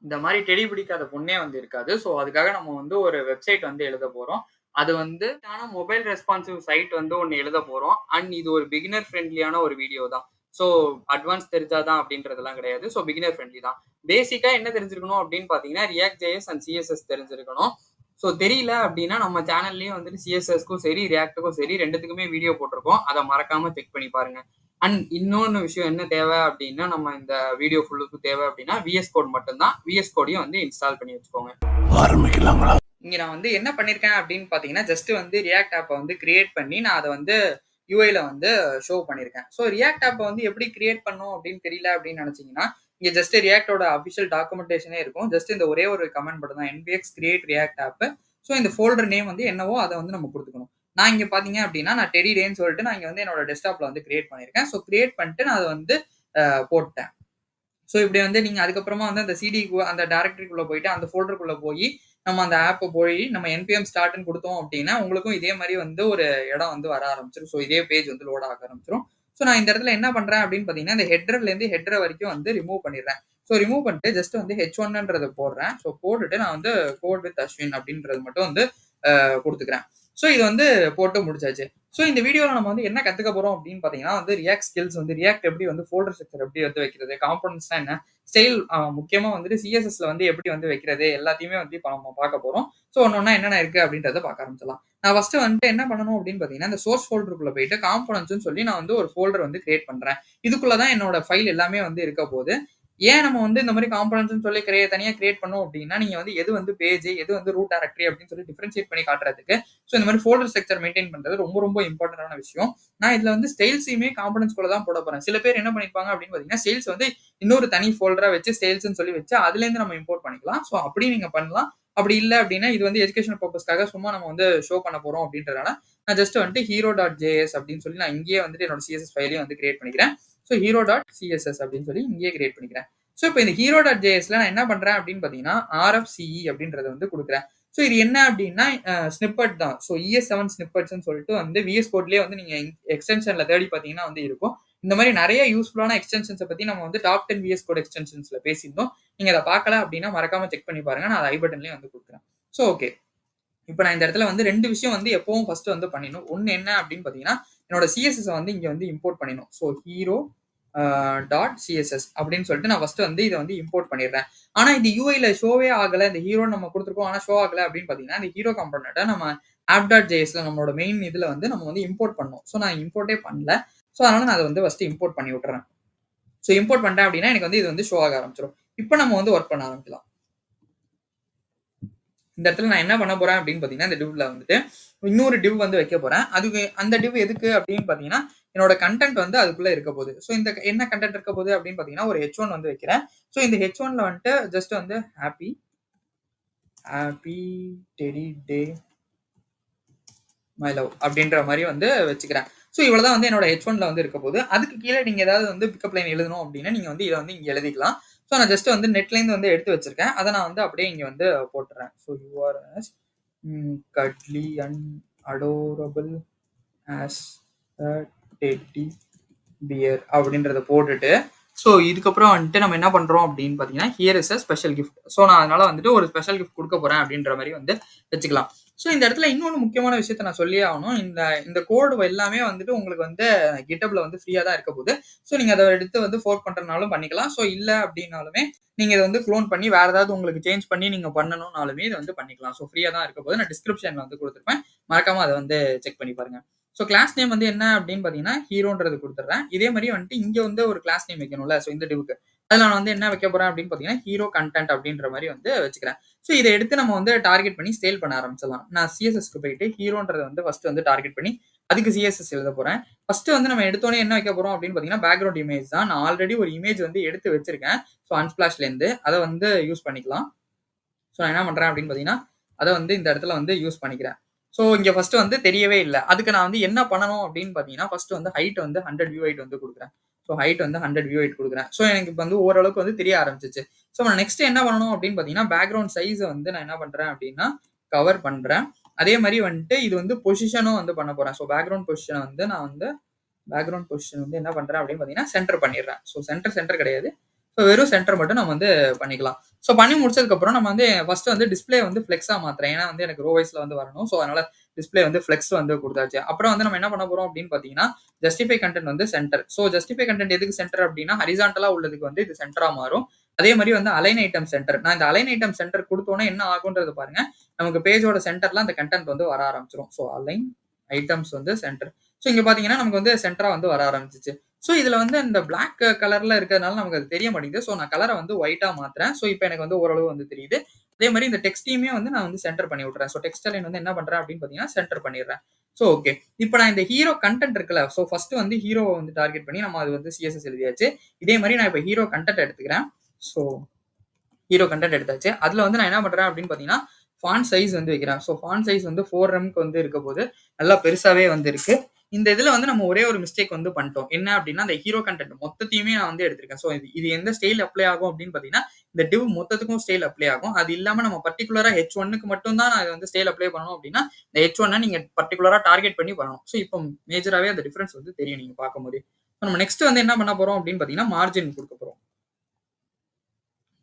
இந்த மாரி டெடி பிடிக்காத பொண்ணே வந்து இருக்காது. ஸோ, அதுக்காக நம்ம வந்து ஒரு வெப்சைட் வந்து எழுதப் போறோம். அது வந்து மொபைல் ரெஸ்பான்சிவ் சைட் வந்து ஒண்ணு எழுதப் போறோம். அண்ட் இது ஒரு பிகினர் ஃப்ரெண்ட்லியான ஒரு வீடியோ தான். ஸோ, அட்வான்ஸ் தெரிஞ்சா தான் அப்படின்றதெல்லாம் கிடையாது. ஸோ, பிகினர் ஃப்ரெண்ட்லி தான். பேசிக்கா என்ன தெரிஞ்சிருக்கணும் அப்படின்னு பார்த்தீங்கன்னா, ரியாக்ட் ஜேஎஸ் அண்ட் சிஎஸ்எஸ் தெரிஞ்சிருக்கணும். ஸோ, தெரியல அப்படின்னா நம்ம சேனல்லயும் வந்துட்டு சிஎஸ்எஸ்க்கும் சரி, ரியாக்ட்க்கும் சரி 2த்துக்குமே வீடியோ போட்டிருக்கோம். அத மறக்காம செக் பண்ணி பாருங்க. அண்ட் இன்னொன்னு விஷயம் என்ன தேவை அப்படின்னா, நம்ம இந்த வீடியோ ஃபுல்லுக்கு தேவை அப்படின்னா, விஎஸ் கோட் மட்டும் தான். விஎஸ் கோடையும் வந்து இன்ஸ்டால் பண்ணி வச்சுக்கோங்க. ஆரம்பிக்கலாங்களா? இங்க நான் வந்து என்ன பண்ணியிருக்கேன் அப்படின்னு பார்த்தீங்கன்னா, ஜஸ்ட் வந்து ரியாக்ட் ஆப்ப வந்து கிரியேட் பண்ணி, நான் அத வந்து யுஐல வந்து ஷோ பண்ணியிருக்கேன். ஸோ ரியாக்ட் ஆப்ப வந்து எப்படி கிரியேட் பண்ணணும் அப்படின்னு தெரியல அப்படின்னு நினைச்சீங்கன்னா, இங்க ஜஸ்ட் ரியாக்ட்டோட அபிஷியல் டாக்குமெண்டேஷனே இருக்கும். ஜஸ்ட் இந்த ஒரே ஒரு கமெண்ட் மட்டும் தான். NPX create react app. So இந்த ஃபோல்டர் நேம் வந்து என்னவோ அத வந்து நம்ம குடுத்துக்கணும். நான் இங்க பார்த்தீங்க அப்படின்னா, நான் டெடி டேன்னு சொல்லிட்டு நான் இங்க வந்து என்னோட டெஸ்க்டாப்ல வந்து கிரியேட் பண்ணியிருக்கேன். ஸோ கிரியேட் பண்ணிட்டு நான் அத வந்து போட்டேன். ஸோ இப்படி வந்து நீங்க அதுக்கப்புறமா வந்து அந்த சிடிக்கு அந்த டைரக்டரிக்குள்ள போயிட்டு அந்த ஃபோல்டருக்குள்ள போய் நம்ம அந்த ஆப்ப போய் நம்ம என்பிஎம் ஸ்டார்ட்ன்னு குடுத்தோம் அப்படின்னா, உங்களுக்கும் இதே மாரி வந்து ஒரு இடம் வந்து வர ஆரம்பிச்சுரும். ஸோ இதே பேஜ் வந்து லோட் ஆக ஆரம்பிச்சுரும். ஸோ நான் இந்த இடத்துல என்ன பண்றேன் அப்படின்னு பார்த்தீங்கன்னா, இந்த ஹெட்டர்லேருந்து ஹெட்டர் வரைக்கும் வந்து ரிமூவ் பண்ணிடுறேன். ஸோ ரிமூவ் பண்ணிட்டு ஜஸ்ட் வந்து H1ன்றத போடுறேன். ஸோ போட்டுட்டு நான் வந்து கோட் வித் அஸ்வின் அப்படின்றது மட்டும் வந்து குடுத்துக்கிறேன். ஸோ இது வந்து போட்டு முடிச்சாச்சு. ஸோ இந்த வீடியோல நம்ம வந்து என்ன கத்துக்க போறோம் அப்படின்னு பார்த்தீங்கன்னா வந்து ரியாக்ட் ஸ்கில்ஸ் வந்து ரியாக்ட் எப்படி வந்து ஃபோல்டர் ஸ்ட்ரக்சர் எப்படி வந்து வைக்கிறது, காம்போனன்ட்ஸ்னா என்ன, ஸ்டைல் முக்கியமா வந்துட்டு சிஎஸ்எஸ்ல வந்து எப்படி வந்து வைக்கிறது எல்லாத்தையுமே வந்து இப்ப நம்ம பார்க்க போறோம். ஸோ ஒன்னொன்னா என்னென்ன இருக்கு அப்படின்றத பார்க்க ஆரம்பிச்சலாம். நான் ஃபர்ஸ்ட் வந்துட்டு என்ன பண்ணணும் அப்படின்னு பார்த்தீங்கன்னா, இந்த சோர்ஸ் ஃபோல்டருக்குள்ள போயிட்டு காம்போனன்ட்ஸ்னு சொல்லி நான் வந்து ஒரு ஃபோல்டர் வந்து கிரியேட் பண்றேன். இதுக்குள்ள தான் என்னோட ஃபைல் எல்லாமே வந்து இருக்க போது. ஏன் நம்ம வந்து இந்த மாதிரி காம்போனன்ட்ஸ்னு சொல்லி தனியா கிரியேட் பண்ணோம் அப்படின்னா, நீங்க வந்து எது வந்து பேஜ், எது வந்து ரூட் டைரக்டரி அப்படின்னு சொல்லி டிஃபரன்ஷியேட் பண்ணி காட்டுறதுக்கு ஸோ இந்த மாதிரி ஃபோல்டர் ஸ்ட்ரக்சர் மெயின்டைன் பண்றது ரொம்ப ரொம்ப இம்பார்ட்டன்டான விஷயம். நான் இதுல வந்து ஸ்டைல்ஸையுமே காம்போனன்ட்ஸ் குள்ள தான் போட போறேன். சில பேர் என்ன பண்ணிருப்பாங்க அப்படின்னு பார்த்தீங்கன்னா, ஸ்டைல்ஸ் வந்து இன்னொரு தனி ஃபோல்டரா வச்சு ஸ்டைல்ஸ்ன்னு சொல்லி வச்சு அதுலேருந்து நம்ம இம்போர்ட் பண்ணிக்கலாம். ஸோ அப்படி நீங்க பண்ணலாம். அப்படி இல்ல அப்படின்னா, இது வந்து எஜுகேஷனல் பர்பஸ்க்காக சும்மா நம்ம வந்து ஷோ பண்ண போறோம் அப்படின்றதுனால, நான் ஜஸ்ட் வந்துட்டு hero.js அப்படின்னு சொல்லி நான் இங்கேயே வந்துட்டு என்னோட சிஎஸ்எஸ் ஃபைலையும் வந்து கிரியேட் பண்ணிக்கிறேன். ஸோ hero.css அப்படின்னு சொல்லி இங்கேயே கிரியேட் பண்ணிக்கிறேன். ஸோ இப்போ இந்த hero.jsல நான் என்ன பண்றேன் அப்படின்னு பார்த்தீங்கன்னா, RFCE அப்படின்றத வந்து குடுக்குறேன். ஸோ இது என்ன அப்படின்னா ஸ்னிப்பட் தான். ஸோ ES7 ஸ்னிப்பட்ஸ்ன்னு சொல்லிட்டு வந்து விஎஸ் கோட்லயே வந்து நீங்க எக்ஸ்டென்ஷன்ல தேடி பார்த்தீங்கன்னா வந்து இருக்கும். இந்த மாதிரி நிறைய யூஸ்ஃபுல்லான எக்ஸ்டென்ஷன்ஸை பத்தி நம்ம வந்து டாப் 10 விஎஸ் கோட் எக்ஸ்டென்ஷன்ஸ்ல பேசியிருந்தோம். நீங்க அதை பார்க்கல அப்படின்னா மறக்காம செக் பண்ணி பாருங்க. நான் ஐ பட்டன்லயும் வந்து கொடுக்குறேன். So okay. இப்போ நான் இந்த இடத்துல வந்து 2 விஷயம் வந்து எப்பவும் ஃபர்ஸ்ட் வந்து பண்ணிடணும். ஒன்னு என்ன அப்படின்னு பார்த்தீங்கன்னா, என்னோட சிஎஸ்எஸ் வந்து இங்க வந்து இம்போர்ட் பண்ணிடணும். ஸோ ஹீரோ டாட் சிஎஸ்எஸ் அப்படின்னு சொல்லிட்டு நான் ஃபர்ஸ்ட் வந்து இதை வந்து இம்போர்ட் பண்ணிடுறேன். ஆனா இது யூஐல ஷோவே ஆகல. இந்த ஹீரோ நம்ம கொடுத்துருக்கோம் ஆனா ஷோ ஆகல அப்படின்னு பாத்தீங்கன்னா, இந்த ஹீரோ காம்போனன்ட்டை நம்ம ஆப் டாட் ஜேஎஸ்ல நம்மளோட மெயின் இதுல வந்து நம்ம வந்து இம்போர்ட் பண்ணோம். ஸோ நான் இம்போர்ட்டே பண்ணல. ஸோ அதனால நான் அதை வந்து ஃபர்ஸ்ட் இம்போர்ட் பண்ணி விட்டுறேன். ஸோ இம்போர்ட் பண்ணிட்டேன் அப்படின்னா எனக்கு வந்து இது வந்து ஷோ ஆக ஆரம்பிச்சிடும். இப்போ நம்ம வந்து ஒர்க் பண்ண ஆரம்பிக்கலாம். இந்த இடத்துல நான் என்ன பண்ண போறேன் அப்படின்னு பாத்தீங்கன்னா, இந்த டிவ்ல வந்துட்டு இன்னொரு டிவ் வந்து வைக்க போறேன். அதுக்கு அந்த டிவ் எதுக்கு அப்படின்னு பாத்தீங்கன்னா, என்னோட கண்டென்ட் வந்து அதுக்குள்ள இருக்க போகுது. ஸோ இந்த என்ன கண்டென்ட் இருக்க போகுது அப்படின்னு பாத்தீங்கன்னா, ஒரு H1 வந்து வைக்கிறேன். ஸோ இந்த H1ல வந்துட்டு ஜஸ்ட் வந்து happy teddy day my love அப்படின்ற மாதிரி வந்து வச்சுக்கிறேன். ஸோ இவ்வளவுதான் வந்து என்னோட H1ல வந்து இருக்க போகுது. அதுக்கு கீழே நீங்க ஏதாவது வந்து பிக்கப் லைன் எழுதணும் அப்படின்னா நீங்க வந்து இதை வந்து இங்க எழுதிக்கலாம். ஸோ நான் ஜஸ்ட் வந்து நெட்லேருந்து வந்து எடுத்து வச்சிருக்கேன். அதை நான் வந்து அப்படியே இங்க வந்து போட்டுறேன். So you're cuddly and adorable as a teddy bear அப்படின்றத போட்டுட்டு ஸோ இதுக்கப்புறம் வந்துட்டு நம்ம என்ன பண்றோம் அப்படின்னு பாத்தீங்கன்னா, here is a special gift. So நான் அதனால வந்துட்டு ஒரு ஸ்பெஷல் கிஃப்ட் கொடுக்க போறேன் அப்படின்ற மாதிரி வந்து வச்சுக்கலாம். ஸோ இந்த இடத்துல இன்னொன்று முக்கியமான விஷயத்த நான் சொல்லியே ஆகணும். இந்த கோடு எல்லாமே வந்துட்டு உங்களுக்கு வந்து கிட்டப்ல வந்து ஃப்ரீயா தான் இருக்க போகுது. ஸோ நீங்க அதை எடுத்து வந்து ஃபோர்க் பண்றதுனாலும் பண்ணிக்கலாம். ஸோ இல்ல அப்படின்னாலுமே நீங்க இதை வந்து க்ளோன் பண்ணி வேற ஏதாவது உங்களுக்கு சேஞ்ச் பண்ணி நீங்க பண்ணணும்னாலுமே இதை வந்து பண்ணிக்கலாம். ஸோ ஃப்ரீயா தான் இருக்க போகுது. நான் டிஸ்கிரிப்ஷன்ல வந்து கொடுத்துருப்பேன். மறக்காம அதை வந்து செக் பண்ணி பாருங்க. ஸோ கிளாஸ் நேம் வந்து என்ன அப்படின்னு பாத்தீங்கன்னா, ஹீரோன்றது கொடுத்துட்றேன். இதே மாதிரி வந்துட்டு இங்க வந்து ஒரு கிளாஸ் நேம் வைக்கணும்ல. ஸோ இந்த டிவுக்கு அதில் நான் வந்து என்ன வைக்க போறேன் அப்படின்னு பாத்தீங்கன்னா, ஹீரோ கண்டென்ட் அப்படின்ற மாதிரி வந்து வச்சுக்கிறேன். ஸோ இதை எடுத்து நம்ம வந்து டார்கெட் பண்ணி சேல் பண்ண ஆரம்பிச்சிடலாம். நான் சிஎஸ்எஸ்க்கு போயிட்டு ஹீரோன்றதை வந்து ஃபர்ஸ்ட் வந்து டார்கெட் பண்ணி அதுக்கு சிஎஸ்எஸ் எழுத போறேன். ஃபர்ஸ்ட் வந்து நம்ம எடுத்தோடனே என்ன வைக்க போறோம் அப்படின்னு பாத்தீங்கன்னா, பேக்ரவுண்ட் இமேஜ் தான். நான் ஆல்ரெடி ஒரு இமேஜ் வந்து எடுத்து வச்சிருக்கேன். ஸோ அன்ஸ்பிளாஷ்ல இருந்து அதை வந்து யூஸ் பண்ணிக்கலாம். ஸோ நான் என்ன பண்றேன் அப்படின்னு பாத்தீங்கன்னா, அதை வந்து இந்த இடத்துல வந்து யூஸ் பண்ணிக்கிறேன். ஸோ இங்க ஃபர்ஸ்ட் வந்து தெரியவே இல்லை. அதுக்கு நான் வந்து என்ன பண்ணணும் அப்படின்னு பாத்தீங்கன்னா, ஃபர்ஸ்ட் வந்து ஹைட் வந்து 100 வியூ ஹைட் வந்து கொடுக்குறேன். ஸோ ஹைட் வந்து 100 வியூ ஹைட் கொடுக்குறேன். ஸோ எனக்கு இப்போ வந்து ஓரளவுக்கு வந்து தெரிய ஆரம்பிச்சிச்சு. ஸோ நான் நெக்ஸ்ட் என்ன பண்ணணும் அப்படின்னு பாத்தீங்கன்னா, பேக்ரவுண்ட் சைஸை வந்து நான் என்ன பண்றேன் அப்படின்னா கவர் பண்றேன். அதே மாதிரி வந்துட்டு இது வந்து பொசிஷனும் வந்து பண்ண போறேன். ஸோ பேக்ரவுண்ட் பொசிஷனை வந்து நான் வந்து பேக்ரவுண்ட் பொசிஷன் வந்து என்ன பண்றேன் அப்படின்னு பாத்தீங்கன்னா சென்டர் பண்ணிடுறேன். ஸோ சென்டர் கிடையாது. ஸோ வெறும் சென்டர் மட்டும் நம்ம வந்து பண்ணிக்கலாம். ஸோ பண்ணி முடிச்சதுக்கப்புறம் நம்ம வந்து ஃபர்ஸ்ட் வந்து டிஸ்ப்ளே வந்து ஃப்ளெக்ஸா மாத்துறேன். ஏன்னா வந்து எனக்கு ரோ வைஸ்ல வந்து வரணும். ஸோ அதனால டிஸ்ப்ளே வந்து ஃப்ளெக்ஸ் வந்து குடுத்தாச்சு. அப்புறம் வந்து நம்ம என்ன பண்ண போறோம் அப்படின்னு பார்த்தீங்கன்னா, ஜஸ்டிஃபை கன்டென்ட் வந்து சென்டர். ஸோ ஜஸ்டிஃபை கன்டென்ட் எதுக்கு சென்டர் அப்படின்னா, ஹரிசான்டலா உள்ளதுக்கு வந்து இது சென்டரா மாறும். அதே மாரி வந்து அலைன் ஐட்டம் சென்டர். நான் இந்த அலைன் ஐட்டம் சென்டர் குடுத்தோனே என்ன ஆகும்ன்றத பாருங்க. நமக்கு பேஜோட சென்டர்ல அந்த கன்டென்ட் வந்து வர ஆரம்பிச்சுரும். ஸோ அலைன் ஐட்டம்ஸ் வந்து சென்டர். ஸோ இங்க பார்த்தீங்கன்னா, நமக்கு வந்து சென்டரா வந்து வர ஆரம்பிச்சுச்சு. ஸோ இதுல வந்து இந்த பிளாக் கலர்ல இருக்கிறதுனால நமக்கு அது தெரிய மாட்டேங்குது. ஸோ நான் கலர வந்து ஒயிட்டா மாத்துறேன். ஸோ இப்ப எனக்கு வந்து ஓரளவு வந்து தெரியுது. அதே மாரி இந்த டெக்ஸ்ட்டையுமே வந்து நான் வந்து சென்டர் பண்ணி விட்டுறேன். ஸோ டெக்ஸ்ட் அலைன் வந்து என்ன பண்றேன் அப்படின்னு பார்த்தீங்கன்னா, சென்டர் பண்ணிடுறேன். So okay. இப்ப நான் இந்த ஹீரோ கன்டென்ட் இருக்குல்ல. ஸோ ஃபர்ஸ்ட் வந்து ஹீரோவ வந்து டார்கெட் பண்ணி நம்ம அது வந்து சிஎஸ்எஸ் எழுதியாச்சு. இதே மாரி நான் இப்ப ஹீரோ கன்டென்ட் எடுத்துக்கிறேன். ஸோ ஹீரோ கன்டென்ட் எடுத்தாச்சு. அதுல வந்து நான் என்ன பண்றேன் அப்படின்னு பார்த்தீங்கன்னா, ஃபாண்ட் சைஸ் வந்து வைக்கிறேன். ஸோ ஃபாண்ட் சைஸ் வந்து 4 வந்து இருக்க போது நல்லா பெருசாவே வந்து இருக்கு. இந்த இதுல வந்து நம்ம ஒரே ஒரு மிஸ்டேக் வந்து பண்ணிட்டோம். என்ன அப்படின்னா, அந்த ஹீரோ கன்டென்ட் மொத்தத்தையுமே நான் வந்து எடுத்திருக்கேன். ஸோ இது எந்த ஸ்டைல் அப்ளை ஆகும் அப்படின்னு பார்த்தீங்கன்னா, இந்த டிவ் மொத்தத்துக்கும் ஸ்டைல் அப்ளை ஆகும். அது இல்லாம நம்ம பர்ட்டிகுலரா H1க்கு மட்டும் தான் நான் இத வந்து ஸ்டைல் அப்ளை பண்ணணும் அப்படின்னா, இந்த H1 நீங்க பர்ட்டிகுலரா டார்கெட் பண்ணி பண்ணணும். ஸோ இப்போ மேஜராவே அந்த டிஃபரன்ஸ் வந்து தெரியும் நீங்க பார்க்கும்போதே. நம்ம நெக்ஸ்ட் வந்து என்ன பண்ண போறோம் அப்படின்னு பார்த்தீங்கன்னா, மார்ஜின் குடுக்க போறோம்.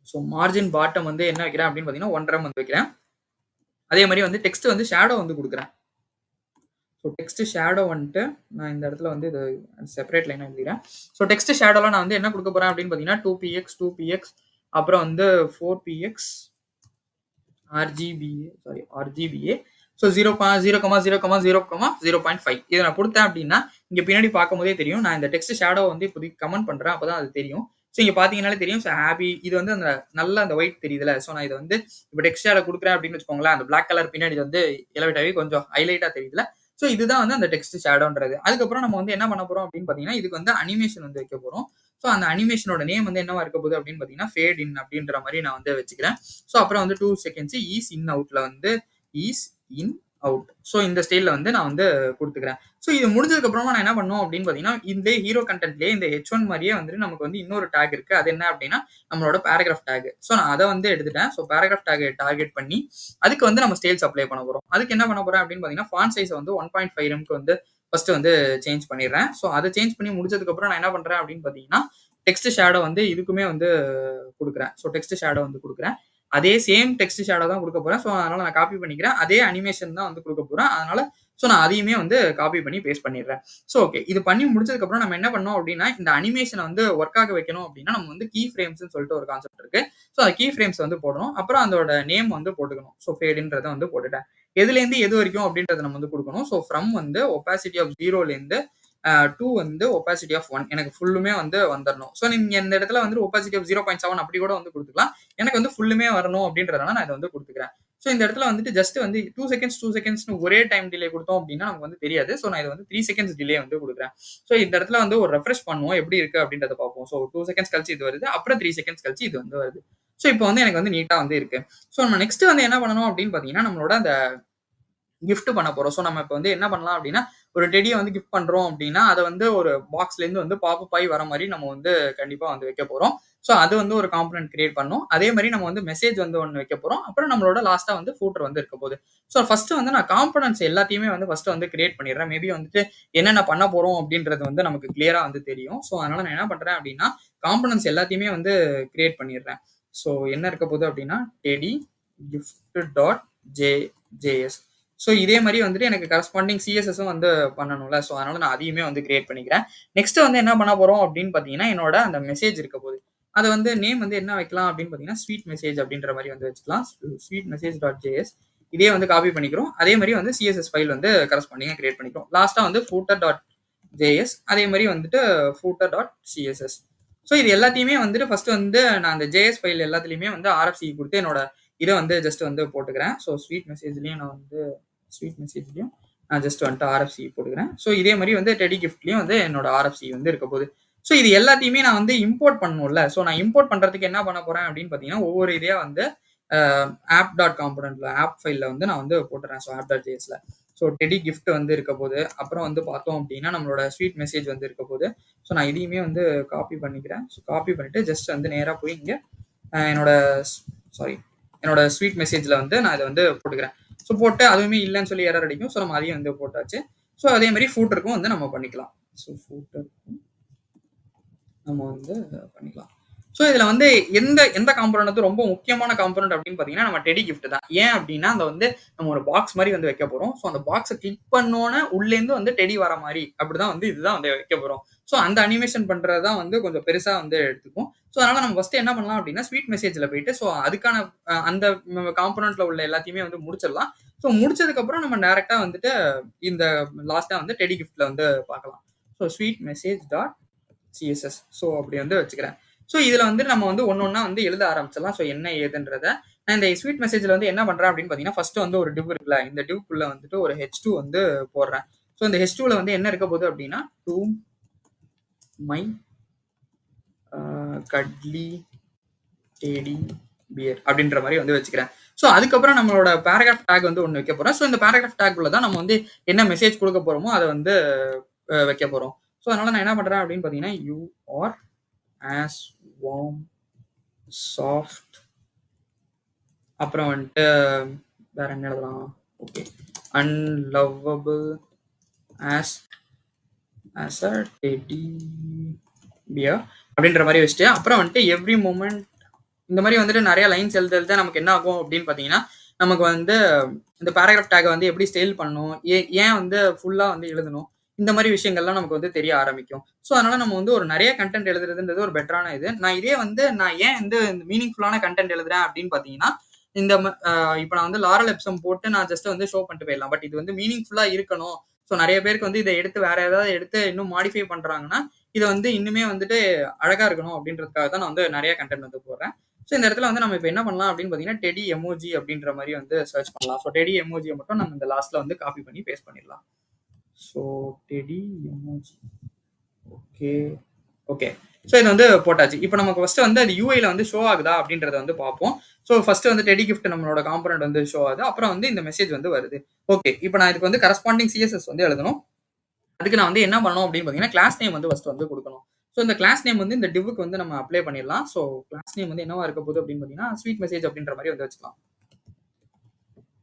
ஸோ மார்ஜின் பாட்டம் வந்து என்ன வைக்கிறேன் அப்படின்னு பார்த்தீங்கன்னா, 1 வந்து வைக்கிறேன். அதே மாரி வந்து டெக்ஸ்ட் வந்து ஷேடோ வந்து குடுக்குறேன். ஸோ டெக்ஸ்ட் ஷேடோ வந்துட்டு நான் இந்த இடத்துல வந்து இது செப்பரேட் லைனா எழுதிக்கிறேன். ஸோ டெக்ஸ்ட் ஷேடோல நான் வந்து என்ன குடுக்க போறேன் அப்படின்னு பார்த்தீங்கன்னா, 2px அப்புறம் வந்து 4px RGBA ஸோ 0,0,0,0,0,5 இத நான் குடுத்தேன் அப்படின்னா, இங்க பின்னாடி பார்க்கும்போதே தெரியும். நான் இந்த டெக்ஸ்ட் ஷேடோ வந்து இப்போதைக்கு கமெண்ட் பண்றேன். அப்பதான் அது தெரியும். ஸோ இங்க பார்த்தீங்கன்னாலே தெரியும். ஸோ ஹேப்பி இது வந்து அந்த நல்ல அந்த ஒயிட் தெரியுதுல்ல. ஸோ நான் இத வந்து இப்ப டெக்ஸ்ட் ஷேடோ குடுக்குறேன் அப்படின்னு வச்சுக்கோங்களேன். அந்த பிளாக் கலர் பின்னாடி வந்து எலவேட் ஆகி கொஞ்சம் ஹைலைட்டா தெரியுதுல்ல. ஸோ இதுதான் வந்து அந்த டெக்ஸ்ட் ஷேடோன்றது. அதுக்கப்புறம் நம்ம வந்து என்ன பண்ண போறோம் அப்படின்னு பார்த்தீங்கன்னா, இதுக்கு வந்து அனிமேஷன் வந்து வைக்க போறோம். ஸோ அந்த அனிமேஷனோட நேம் வந்து என்னவா இருக்க போகுது அப்படின்னு பார்த்தீங்கன்னா, ஃபேட் இன் அப்படின்ற மாரி நான் வந்து வச்சுக்கிறேன். ஸோ அப்புறம் வந்து 2 செகண்ட்ஸ் ஈஸ் இன் அவுட்ல வந்து ஈஸ் இன் அவுட். ஸோ இந்த ஸ்டைல்ல வந்து நான் வந்து குடுத்துக்கிறேன். ஸோ இது முடிஞ்சதுக்கு அப்புறமா நான் என்ன பண்ணணும் அப்படின்னு பார்த்தீங்கன்னா, இந்த ஹீரோ கன்டென்ட்லயே இந்த H1 மாரியே வந்துட்டு நமக்கு வந்து இன்னொரு டாக் இருக்கு. அது என்ன அப்படின்னா, நம்மளோட பேராகிராஃப் டாக். ஸோ நான் அத வந்து எடுத்துட்டேன். ஸோ பேராகிராஃப் டாக் டார்கெட் பண்ணி, அதுக்கு வந்து நம்ம ஸ்டைல்ஸ் அப்ளை பண்ண போறோம். அதுக்கு என்ன பண்ண போறேன் அப்படின்னு பார்த்தீங்கன்னா, ஃபாண்ட் சைஸ வந்து 1.5 வந்து ஃபர்ஸ்ட் வந்து சேஞ்ச் பண்ணிடுறேன். ஸோ அத சேஞ்ச் பண்ணி முடிச்சதுக்கு அப்புறம் நான் என்ன பண்றேன் அப்படின்னு பார்த்தீங்கன்னா, டெக்ஸ்ட் ஷேடோ வந்து இதுக்குமே வந்து குடுக்குறேன். ஸோ டெக்ஸ்ட் ஷேடோ வந்து குடுக்குறேன். அதே சேம் டெக்ஸ்ட் ஷேடோ தான் குடுக்க போறேன். ஸோ அதனால நான் காப்பி பண்ணிக்கிறேன். அதே அனிமேஷன் தான் வந்து குடுக்க போறேன். அதனால ஸோ நான் அதையுமே வந்து காப்பி பண்ணி பேஸ்ட் பண்ணிடுறேன். So okay. இது பண்ணி முடிச்சதுக்கு அப்புறம் நம்ம என்ன பண்ணோம் அப்படின்னா, இந்த அனிமேஷன வந்து ஒர்க் ஆக வைக்கணும் அப்படின்னா, நம்ம வந்து கீ ஃப்ரேம்ஸ்ன்னு சொல்லிட்டு ஒரு கான்செப்ட் இருக்கு. ஸோ அந்த கீ ஃப்ரேம்ஸ் வந்து போடணும். அப்புறம் அதோட நேம் வந்து போட்டுக்கணும். ஸோ ஃபேடுன்றத வந்து போட்டுட்டேன். எதுலேருந்து எது வரைக்கும் அப்படின்றத நம்ம வந்து குடுக்கணும். ஸோ ஃப்ரம் வந்து ஒபாசிட்டி ஆஃப் 0லேருந்து 2 வந்து ஒபாசிட்டி ஆஃப் 1 எனக்கு ஃபுல்லுமே வந்து வந்துரணும். ஸோ நீங்க இந்த இடத்துல வந்து ஒபாசிட்டி ஆஃப் 0.7 அப்படி கூட வந்து குடுத்துக்கலாம். எனக்கு வந்து ஃபுல்லுமே வரணும் அப்படின்றதுனால நான் இத வந்து குடுத்துக்கிறேன். ஸோ இந்த இடத்துல வந்துட்டு ஜஸ்ட் வந்து 2 செகண்ட்ஸ்ன்னு ஒரே டைம் டிலே குடுத்தோம் அப்படின்னா நமக்கு வந்து தெரியாது. ஸோ நான் இத வந்து 3 செகண்ட்ஸ் டிலே வந்து குடுக்குறேன். ஸோ இந்த இடத்துல வந்து ஒரு ரெஃப்ரெஷ் பண்ணுவோம். எப்படி இருக்கு அப்படின்றத பார்ப்போம். ஸோ 2 செகண்ட்ஸ் கழிச்சு இது வருது. அப்புறம் 3 செகண்ட்ஸ் கழிச்சு இது வந்து வருது. ஸோ இப்போ வந்து எனக்கு வந்து நீட்டா வந்து இருக்கு. ஸோ நம்ம நெக்ஸ்ட் வந்து என்ன பண்ணணும் அப்படின்னு பார்த்தீங்கன்னா, நம்மளோட அந்த கிஃப்ட் பண்ண போறோம். ஸோ நம்ம இப்ப வந்து என்ன பண்ணலாம் அப்படின்னா, ஒரு டெடிய வந்து கிஃப்ட் பண்றோம் அப்படின்னா, அத வந்து ஒரு பாக்ஸ்லேருந்து வந்து பாப்பப் ஆயி வர மாரி நம்ம வந்து கண்டிப்பா வந்து வைக்க போறோம். ஸோ அது வந்து ஒரு காம்போனன்ட் கிரியேட் பண்ணணும். அதே மாரி நம்ம வந்து மெசேஜ் வந்து ஒண்ணு வைக்க போறோம். அப்புறம் நம்மளோட லாஸ்ட்டா வந்து ஃபூட்டர் வந்து இருக்க போகுது. ஸோ ஃபர்ஸ்ட் வந்து நான் காம்போனன்ட்ஸ் எல்லாத்தையுமே வந்து ஃபர்ஸ்ட் வந்து கிரியேட் பண்ணிடுறேன். மேபி வந்துட்டு என்னென்ன பண்ண போறோம் அப்படின்றது வந்து நமக்கு கிளியரா வந்து தெரியும். ஸோ அதனால நான் என்ன பண்றேன் அப்படின்னா, காம்போனன்ட்ஸ் எல்லாத்தையுமே வந்து கிரியேட் பண்ணிடுறேன். ஸோ என்ன இருக்க போகுது அப்படின்னா, teddy gift dot JS. So இதே மாரி வந்துட்டு எனக்கு கரஸ்பாண்டிங் சிஎஸ்எஸும் வந்து பண்ணணும்ல. ஸோ அதனால நான் அதையுமே வந்து கிரியேட் பண்ணிக்கிறேன். நெக்ஸ்ட் வந்து என்ன பண்ண போறோம் அப்படின்னு பார்த்தீங்கன்னா, என்னோட அந்த மெசேஜ் இருக்க போது. அத வந்து நேம் வந்து என்ன வைக்கலாம் அப்படின்னு பார்த்தீங்கன்னா, ஸ்வீட் மெசேஜ் அப்படின்ற மாரி வந்து வச்சுக்கலாம். Sweet message dot JS. இதே வந்து காப்பி பண்ணிக்கிறோம். அதே மாரி வந்து சிஎஸ்எஸ் ஃபைல் வந்து கரஸ்பாண்டிங்கா கிரியேட் பண்ணிக்கிறோம். லாஸ்ட்டா வந்து ஃபூட்டர் டாட் ஜேஎஸ். அதே மாரி வந்துட்டு ஃபூட்டர் டாட் சிஎஸ்எஸ். ஸோ இது எல்லாத்தையுமே வந்துட்டு ஃபர்ஸ்ட் வந்து நான் அந்த ஜேஎஸ் ஃபைல் எல்லாத்துலயுமே வந்து ஆர்எஃப்சி குடுத்து என்னோட இத வந்து ஜஸ்ட் வந்து போட்டுக்கிறேன். ஸோ ஸ்வீட் மெசேஜ்லயும் நான் வந்து ஸ்வீட் மெசேஜ்லயும் நான் ஜஸ்ட் வந்துட்டு ஆர்எஃப்சி போட்டுக்கிறேன். ஸோ இதே மாதிரி வந்து டெடி கிஃப்ட்லயும் வந்து என்னோட ஆர்எஃப்சி வந்து இருக்க போகுது. ஸோ இது எல்லாத்தையுமே நான் வந்து இம்போர்ட் பண்ணணும்ல. ஸோ நான் இம்போர்ட் பண்றதுக்கு என்ன பண்ண போறேன் அப்படின்னு பார்த்தீங்கன்னா, ஒவ்வொரு இதையா வந்து ஆப் டாட் காம்பனன்ட்ல ஆப் ஃபைல்ல வந்து நான் வந்து போட்டுறேன். ஸோ ஆப் டாட் ஜேஎஸ்ல. ஸோ டெடி கிஃப்ட் வந்து இருக்க போது. அப்புறம் வந்து பார்த்தோம் அப்படின்னா, நம்மளோட ஸ்வீட் மெசேஜ் வந்து இருக்க போது. ஸோ நான் இதையுமே வந்து காப்பி பண்ணிக்கிறேன். ஸோ காப்பி பண்ணிட்டு ஜஸ்ட் வந்து நேரா போய் இங்க என்னோட சாரி என்னோட ஸ்வீட் மெசேஜ்ல வந்து நான் இதை வந்து போட்டுக்கிறேன். ஸோ போட்டு அதுவுமே இல்லைன்னு சொல்லி எரர் அடிக்கும். ஸோ நம்ம அதையும் வந்து போட்டாச்சு. ஸோ அதே மாதிரி ஃபூட்டருக்கும் வந்து நம்ம பண்ணிக்கலாம். ஸோ ஃபூட்டருக்கும் நம்ம வந்து பண்ணிக்கலாம். ஸோ இதுல வந்து எந்த காம்போனன்ட் வந்து ரொம்ப முக்கியமான காம்போனன்ட் அப்படின்னு பார்த்தீங்கன்னா, நம்ம டெடி கிஃப்ட் தான். ஏன் அப்படின்னா, அந்த வந்து நம்ம ஒரு பாக்ஸ் மாரி வந்து வைக்க போறோம். ஸோ அந்த பாக்ஸ கிளிக் பண்ணோனே உள்ளேருந்து வந்து டெடி வர மாரி அப்படிதான் வந்து இதுதான் வந்து வைக்க போறோம். ஸோ அந்த அனிமேஷன் பண்றது தான் வந்து கொஞ்சம் பெருசா வந்து எடுத்துக்கும். ஸோ அதனால நம்ம ஃபர்ஸ்ட் என்ன பண்ணலாம் அப்படின்னா, ஸ்வீட் மெசேஜ்ல போயிட்டு ஸோ அதுக்கான அந்த காம்போனன்ட்ல உள்ள எல்லாத்தையுமே வந்து முடிச்சிடலாம். ஸோ முடிச்சதுக்கப்புறம் நம்ம டைரக்ட்டா வந்துட்டு இந்த லாஸ்ட்டா வந்து டெடி கிஃப்ட்ல வந்து பார்க்கலாம். So sweet message dot CSS. So அப்படி வந்து வச்சுக்கிறேன். ஸோ இதுல வந்து நம்ம வந்து ஒண்ணொண்ணா வந்து எழுத ஆரம்பிச்சிடலாம். ஸோ என்ன ஏதுன்றத. நான் இந்த ஸ்வீட் மெசேஜ்ல வந்து என்ன பண்றேன் அப்படின்னு பார்த்தீங்கன்னா, ஃபர்ஸ்ட் வந்து ஒரு டிவ் இருக்குல்ல, இந்த டிவ்க்குள்ள வந்துட்டு ஒரு H2 வந்து போடுறேன். ஸோ இந்த H2ல வந்து என்ன இருக்க போகுது அப்படின்னா, to my cuddly daddy bear அப்படின்ற மாதிரி வந்து வச்சுக்கிறேன். ஸோ அதுக்கப்புறம் நம்மளோட பேராகிராஃப் டேக் வந்து ஒன்று வைக்க போறோம். ஸோ இந்த பேராகிராஃப் டேக்குள்ள தான் நம்ம வந்து என்ன மெசேஜ் கொடுக்க போறோமோ அதை வந்து வைக்க போறோம். ஸோ அதனால நான் என்ன பண்றேன் அப்படின்னு பார்த்தீங்கன்னா, you are as warm soft அப்புறம் வந்துட்டு வேற என்ன எழுதலாம்? Okay, unlovable as as a teddy bear அப்படின்ற மாதிரி வச்சுட்டு அப்புறம் வந்துட்டு எவ்ரி மூமெண்ட் இந்த மாதிரி வந்துட்டு நிறைய லைன்ஸ் எழுத நமக்கு என்ன ஆகும் அப்படின்னு பார்த்தீங்கன்னா, நமக்கு வந்து இந்த பேராகிராஃப் டேக்கை வந்து எப்படி ஸ்டைல் பண்ணணும், ஏன் வந்து ஃபுல்லாக வந்து எழுதணும், இந்த மாதிரி விஷயங்கள்லாம் நமக்கு வந்து தெரிய ஆரம்பிக்கும். ஸோ அதனால நம்ம வந்து ஒரு நிறைய கண்டென்ட் எழுதுறதுன்றது ஒரு பெட்டரான இது. நான் ஏன் வந்து இந்த மீனிங்ஃபுல்லான கண்டென்ட் எழுதுறேன் அப்படின்னு பார்த்தீங்கன்னா, இந்த இப்போ நான் வந்து லாரல் எப்சம் போட்டு நான் ஜஸ்ட் வந்து ஷோ பண்ணிட்டு போயிடலாம். பட் இது வந்து மீனிங்ஃபுல்லா இருக்கணும். ஸோ நிறைய பேருக்கு வந்து இதை எடுத்து வேற ஏதாவது எடுத்து இன்னும் மாடிஃபை பண்றாங்கன்னா, இதை வந்து இன்னுமே வந்துட்டு அழகா இருக்கணும் அப்படின்றதுக்காக தான் நான் வந்து நிறைய கண்டென்ட் வந்து போடுறேன். ஸோ இந்த இடத்துல வந்து நம்ம இப்போ என்ன பண்ணலாம் அப்படின்னு பார்த்தீங்கன்னா, டெடி எமோஜி அப்படின்ற மாதிரி வந்து சர்ச் பண்ணலாம். ஸோ டெடி எமோஜியை மட்டும் நம்ம இந்த லாஸ்ட்ல வந்து காப்பி பண்ணி பேஸ்ட் பண்ணிடலாம். So teddy emoji okay okay. So இது வந்து போட்டாச்சு. இப்போ நமக்கு ஃபர்ஸ்ட் வந்து அது யூஐல வந்து ஷோ ஆகுதா அப்படின்றத வந்து பார்ப்போம். ஸோ ஃபர்ஸ்ட் வந்து டெடி கிஃப்ட் நம்மளோட காம்பனன்ட் வந்து ஷோ ஆகுது. அப்புறம் வந்து இந்த மெசேஜ் வந்து வருது. ஓகே, இப்போ நான் இதுக்கு வந்து கரஸ்பாண்டிங் சிஎஸ்எஸ் வந்து எழுதணும். அதுக்கு நான் வந்து என்ன பண்ணணும் அப்படின்னு பார்த்தீங்கன்னா, கிளாஸ் நேம் வந்து ஃபர்ஸ்ட் வந்து கொடுக்கணும். ஸோ இந்த கிளாஸ் நேம் வந்து இந்த டிவ்வுக்கு வந்து நம்ம அப்ளை பண்ணிடலாம். ஸோ கிளாஸ் நேம் வந்து என்னவா இருக்க போகுது அப்படின்னு பார்த்தீங்கன்னா, ஸ்வீட் மெசேஜ் அப்படின்ற மாதிரி வந்து வச்சுக்கலாம்.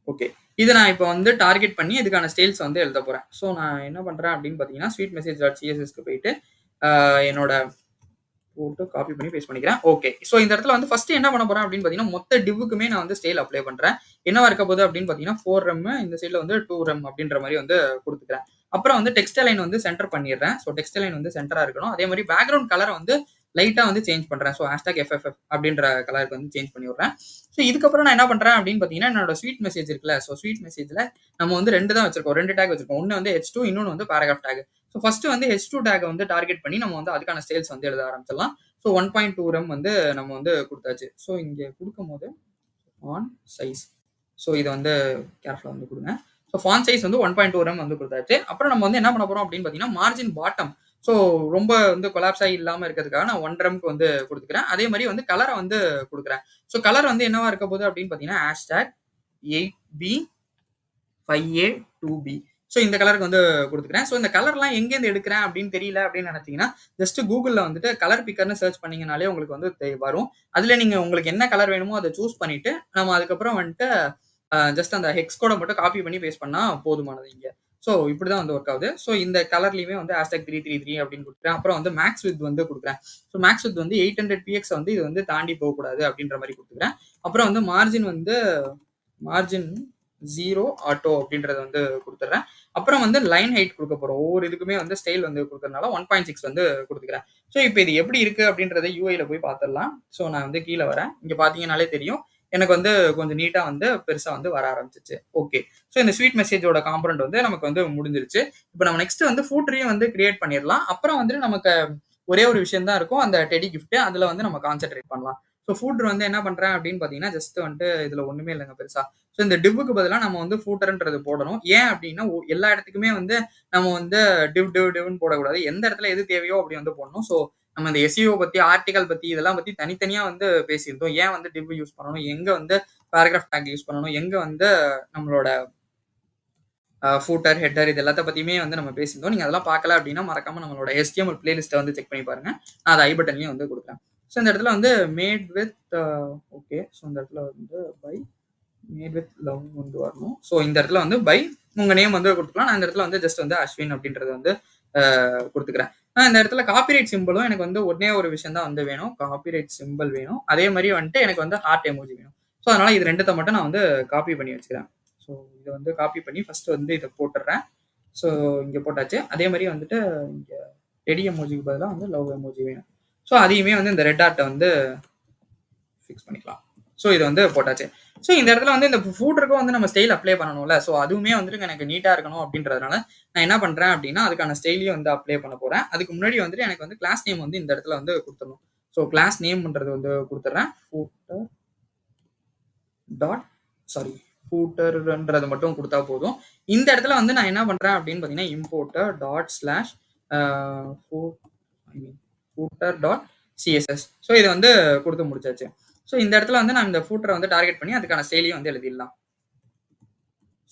ஓகே, இதை நான் இப்போ வந்து டார்கெட் பண்ணி இதுக்கான ஸ்டைல்ஸ் வந்து எழுத போறேன். ஸோ நான் என்ன பண்றேன் அப்படின்னு பார்த்தீங்கன்னா, ஸ்வீட் மெசேஜ் டாட் சிஎஸ்எஸ்க்கு போயிட்டு என்னோட போட்டு காப்பி பண்ணி பேஸ்ட் பண்ணிக்கிறேன். ஓகே, ஸோ இந்த இடத்துல வந்து ஃபர்ஸ்ட் என்ன பண்ண போறேன் அப்படின்னு பார்த்தீங்கன்னா, மொத்த டிவ்வுக்குமே நான் வந்து ஸ்டைல் அப்ளை பண்றேன். என்னவா இருக்க போகுது அப்படின்னு பார்த்தீங்கன்னா, 4 ரெம் இந்த சைடில் வந்து 2 ரெம் அப்படின்ற மாதிரி வந்து கொடுத்துக்கிறேன். அப்புறம் வந்து டெக்ஸ்ட் லைன் வந்து சென்டர் பண்ணிடுறேன். ஸோ டெக்ஸ்ட் லைன் வந்து சென்டரா இருக்கணும். அதே மாதிரி பேக்ரவுண்ட் கலரை வந்து லைட்டா வந்து சேஞ்ச் பண்றேன். ஸோ #FFF அப்படின்ற கலருக்கு வந்து சேஞ்ச் பண்ணி விடுறேன். ஸோ இதுக்கப்புறம் நான் என்ன பண்றேன் அப்படின்னு பார்த்தீங்கன்னா, என்னோட ஸ்வீட் மெசேஜ் இருக்குல்ல, ஸோ ஸ்வீட் மெசேஜ்ல நம்ம வந்து 2 தான் வச்சிருக்கோம். 2 டேக் வச்சிருக்கோம். ஒன்னு வந்து H2, இன்னொன்னு வந்து பேராகிராஃப் டேக். ஸோ ஃபர்ஸ்ட் வந்து H2 டேக் வந்து டார்கெட் பண்ணி நம்ம வந்து அதுக்கான ஸ்டைல்ஸ் வந்து எழுத ஆரம்பிச்சிடலாம். ஸோ 1.2 ரெம் வந்து நம்ம வந்து கொடுத்தாச்சு. ஸோ இங்கே கொடுக்கும்போது ஃபான் சைஸ், ஸோ இதை வந்து கேர்ஃபுல்லாக வந்து கொடுங்க. ஸோ ஃபான் சைஸ் வந்து 1.2 ரெம் வந்து கொடுத்தாச்சு. அப்புறம் நம்ம வந்து என்ன பண்ண போறோம் அப்படின்னு பார்த்தீங்கன்னா, மார்ஜின் பாட்டம் ஸோ ரொம்ப வந்து கொலாப்ஸ் ஆகி இல்லாமல் இருக்கிறதுக்காக நான் 1 ரெம்க்கு வந்து கொடுத்துக்கிறேன். அதே மாதிரி வந்து கலரை வந்து கொடுக்குறேன். ஸோ கலர் வந்து என்னவா இருக்க போகுது அப்படின்னு பார்த்தீங்கன்னா, #8B5A2B. ஸோ இந்த கலருக்கு வந்து கொடுத்துக்கிறேன். ஸோ இந்த கலர்லாம் எங்கேருந்து எடுக்கிறேன் அப்படின்னு தெரியல அப்படின்னு நினைச்சீங்கன்னா, ஜஸ்ட் கூகுளில் வந்துட்டு கலர் பிக்கர்னு சர்ச் பண்ணீங்கனாலே உங்களுக்கு வந்து வரும். அதில் நீங்கள் உங்களுக்கு என்ன கலர் வேணுமோ அதை சூஸ் பண்ணிட்டு நம்ம அதுக்கப்புறம் வந்துட்டு ஜஸ்ட் அந்த ஹெக்ஸ் கோடை மட்டும் காப்பி பண்ணி பேஸ்ட் பண்ணால் போதுமானது இங்கே. ஸோ இப்படி தான் வந்து ஒர்க் ஆகுது. ஸோ இந்த கலர்லையுமே வந்து #333 அப்படின்னு கொடுக்குறேன். அப்புறம் வந்து மேக்ஸ் வித் வந்து கொடுக்குறேன். ஸோ மேக்ஸ் வித் வந்து 800 px வந்து இது வந்து தாண்டி போகக்கூடாது அப்படின்ற மாதிரி கொடுத்துக்கிறேன். அப்புறம் வந்து மார்ஜின் 0 ஆட்டோ அப்படின்றத வந்து கொடுத்துட்றேன். அப்புறம் வந்து லைன் ஹைட் கொடுக்க போறோம். ஒவ்வொரு இதுக்குமே வந்து ஸ்டைல் வந்து கொடுக்கறதுனால 1.6 வந்து கொடுத்துக்கிறேன். ஸோ இப்போ இது எப்படி இருக்கு அப்படின்றத யூஐல போய் பார்த்துடலாம். ஸோ நான் வந்து கீழே வரேன். இங்க பாத்தீங்கன்னாலே தெரியும். எனக்கு வந்து கொஞ்சம் நீட்டா வந்து பெருசா வந்து வர ஆரம்பிச்சிச்சு. ஓகே, ஸோ இந்த ஸ்வீட் மெசேஜோட காம்பனன்ட் வந்து நமக்கு வந்து முடிஞ்சிருச்சு. இப்போ நம்ம நெக்ஸ்ட் வந்து ஃபூட்டரையும் வந்து கிரியேட் பண்ணிடலாம். அப்புறம் வந்துட்டு நமக்கு ஒரே ஒரு விஷயம் தான் இருக்கும், அந்த டெடி கிஃப்ட். அதுல வந்து நம்ம கான்சென்ட்ரேட் பண்ணலாம். ஸோ ஃபூட்டர் வந்து என்ன பண்றேன் அப்படின்னு பாத்தீங்கன்னா, ஜஸ்ட் வந்துட்டு இதுல ஒண்ணுமே இல்லைங்க பெருசா. ஸோ இந்த டிவ்வுக்கு பதிலாக நம்ம வந்து ஃபூட்டர்ன்றது போடணும். ஏன் அப்படின்னா, எல்லா இடத்துக்குமே வந்து நம்ம வந்து டிவ்னு போடக்கூடாது. எந்த இடத்துல எது தேவையோ அப்படி வந்து போடணும். ஸோ நம்ம இந்த எஸ்இஓ பத்தி, ஆர்டிகல் பத்தி இதெல்லாம் பத்தி தனித்தனியா வந்து பேசியிருந்தோம். ஏன் வந்து டிவ் யூஸ் பண்ணணும், எங்க வந்து பேராகிராஃப் டேக் யூஸ் பண்ணணும், எங்க வந்து நம்மளோட ஃபூட்டர், ஹெட்டர் இது எல்லாத்த பத்தியுமே வந்து நம்ம பேசியிருந்தோம். நீங்க அதெல்லாம் பார்க்கல அப்படின்னா மறக்காம நம்மளோட HTML பிளேலிஸ்ட்டை வந்து செக் பண்ணி பாருங்க. நான் அதை ஐ பட்டன்லயும் வந்து கொடுக்குறேன். ஸோ இந்த இடத்துல வந்து மேட் வித் ஓகே. ஸோ இந்த இடத்துல வந்து பை மேட் வித் லவ் வந்து வரணும். ஸோ இந்த இடத்துல வந்து பை உங்க நேம் வந்து கொடுத்துக்கலாம். நான் இந்த இடத்துல வந்து ஜஸ்ட் வந்து அஸ்வின் அப்படின்றத வந்து குடுத்துக்கிறேன். இந்த இடத்துல காப்பிரைட் சிம்பலும் எனக்கு வந்து ஒண்ணே ஒரு விஷயம் தான் வந்து வேணும். காப்பிரைட் சிம்பல் வேணும். அதே மாரி வந்துட்டு எனக்கு வந்து ஹார்ட் எமோஜி வேணும். ஸோ, அதனால இது 2த்த மட்டும் நான் வந்து காப்பி பண்ணி வச்சுக்கிறேன். ஸோ, இத வந்து காப்பி பண்ணி ஃபர்ஸ்ட் வந்து இத போட்டுறேன். ஸோ, இங்க போட்டாச்சு. அதே மாரி வந்துட்டு இங்க டெடி எமோஜிக்கு பதிலா வந்து லவ் எமோஜி வேணும். ஸோ, அதையுமே வந்து இந்த ரெட் ஹார்ட்ட வந்து ஃபிக்ஸ் பண்ணிக்கலாம். ஸோ, இது வந்து போட்டாச்சு. ஸோ, இந்த இடத்துல வந்து இந்த ஃபூட்டருக்கும் வந்து நம்ம ஸ்டைல் அப்ளை பண்ணணும்ல. ஸோ, அதுவுமே வந்துட்டு எனக்கு நீட்டா இருக்கணும் அப்படின்றதுனால, நான் என்ன பண்றேன் அப்படின்னா, அதுக்கான ஸ்டைலையும் வந்து அப்ளை பண்ண போறேன். அதுக்கு முன்னாடி வந்துட்டு எனக்கு வந்து கிளாஸ் நேம் வந்து இந்த இடத்துல வந்து குடுத்துறணும். ஸோ, கிளாஸ் நேம்ன்றது வந்து குடுத்துறேன். ஃபூட்டர் டாட் சாரி ஃபூட்டர்ன்றது மட்டும் குடுத்தா போதும். இந்த இடத்துல வந்து நான் என்ன பண்றேன் அப்படின்னு பார்த்தீங்கன்னா, இம்போர்ட்டர் டாட் ஸ்லாஷ் அ ஃபூ ஐ மீன் ஃபூட்டர் டாட் சிஎஸ்எஸ். ஸோ, இத வந்து குடுத்து முடிச்சாச்சு. ஸோ, இந்த இடத்துல வந்து நான் இந்த ஃபூட்டர வந்து டார்கெட் பண்ணி அதுக்கான ஸ்டைலையும் வந்து எழுதிடலாம்.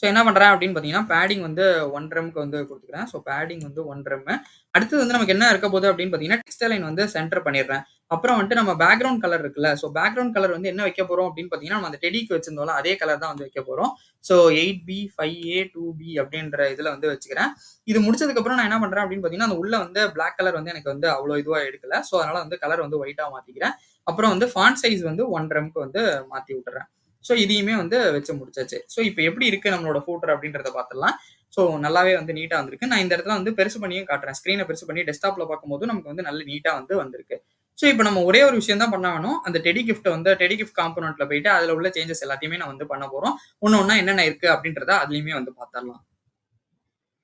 ஸோ, என்ன பண்றேன் அப்படின்னு பார்த்தீங்கன்னா, பேடிங் வந்து 1 ரெம்க்கு வந்து குடுத்துக்கிறேன். ஸோ, பேடிங் வந்து 1 ரெம். அடுத்தது வந்து நமக்கு என்ன இருக்க போகுது அப்படின்னு பார்த்தீங்கன்னா, டெக்ஸ்ட் அலைன் வந்து சென்டர் பண்ணிடுறேன். அப்புறம் வந்துட்டு நம்ம பேக்கிரவுண்ட் கலர் இருக்குல்ல. ஸோ, பேக்கிரவுண்ட் கலர் வந்து என்ன வைக்க போறோம் அப்படின்னு பார்த்தீங்கன்னா, நம்ம அந்த டெடிக்கு வச்சிருந்தோம்ல, அதே கலர் தான் வந்து வைக்க போறோம். ஸோ, 8B, 5A, 2B அப்படின்ற இதுல வந்து வச்சுக்கிறேன். இது முடிச்சதுக்கப்புறம் நான் என்ன பண்றேன் அப்படின்னு பார்த்தீங்கன்னா, அந்த உள்ள வந்து பிளாக் கலர் வந்து எனக்கு வந்து அவ்வளோ இதுவா எடுக்கல. ஸோ, அதனால வந்து கலர் வந்து ஒயிட்டா மாத்திக்கிறேன். அப்புறம் வந்து ஃபாண்ட் சைஸ் வந்து 1 ரெம்க்கு வந்து மாத்தி விட்டுறேன். ஸோ, இதையுமே வந்து வச்சு முடிச்சாச்சு. ஸோ, இப்ப எப்படி இருக்கு நம்மளோட ஃபூட்டர் அப்படின்றத பார்த்துடலாம். ஸோ, நல்லாவே வந்து நீட்டா வந்திருக்கு. நான் இந்த இடத்துல வந்து பெருசு பண்ணியும் காட்டுறேன். ஸ்க்ரீன பெருசு பண்ணி டெஸ்க்டாப்ல பார்க்கும்போது நமக்கு வந்து நல்ல நீட்டா வந்து வந்திருக்கு. ஸோ, இப்ப நம்ம ஒரே ஒரு விஷயம் தான் பண்ண வேணும். அந்த டெடி கிஃப்ட்ட வந்து டெடி கிஃப்ட் காம்போனன்ட்ல போயிட்டு அதுல உள்ள சேஞ்சஸ் எல்லாத்தையுமே நான் வந்து பண்ண போறோம். ஒண்ணு ஒண்ணா என்னென்ன இருக்கு அப்படின்றத அதுலயுமே வந்து பார்த்துரலாம்.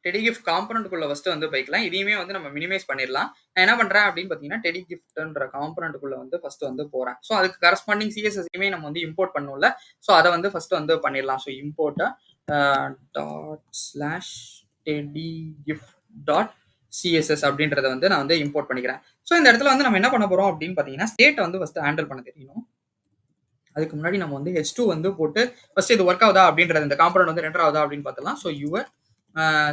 டெடி கிஃப்ட் காம்போனன்ட்க்குள்ள ஃபர்ஸ்ட் வந்து போய்க்கலாம். இதையுமே வந்து நம்ம மினிமைஸ் பண்ணிடலாம். நான் என்ன பண்றேன் அப்படின்னு பார்த்தீங்கன்னா, டெடி கிஃப்ட்ன்ற காம்போனன்ட்க்குள்ள வந்து ஃபர்ஸ்ட் வந்து போறேன். ஸோ, அதுக்கு கரஸ்பாண்டிங் சிஎஸ்எஸ்ஸயுமே நம்ம வந்து இம்போர்ட் பண்ணணும்ல. ஸோ, அத வந்து ஃபர்ஸ்ட் வந்து பண்ணிடலாம். So, import dot slash teddy gift dot CSS அப்படின்றத வந்து நான் வந்து இம்போர்ட் பண்ணிக்கிறேன். ஸோ, இந்த இடத்துல வந்து நம்ம என்ன பண்ண போறோம் அப்படின்னு பார்த்தீங்கன்னா, ஸ்டேட்ட வந்து ஃபர்ஸ்ட் ஹேண்டில் பண்ண தெரியணும். அதுக்கு முன்னாடி நம்ம வந்து H2 வந்து போட்டு ஃபர்ஸ்ட் இது ஒர்க் ஆகுதா அப்படின்றது இந்த காம்போனன்ட் வந்து ரெண்டர் ஆகுதா அப்படின்னு பார்த்தலாம். So, your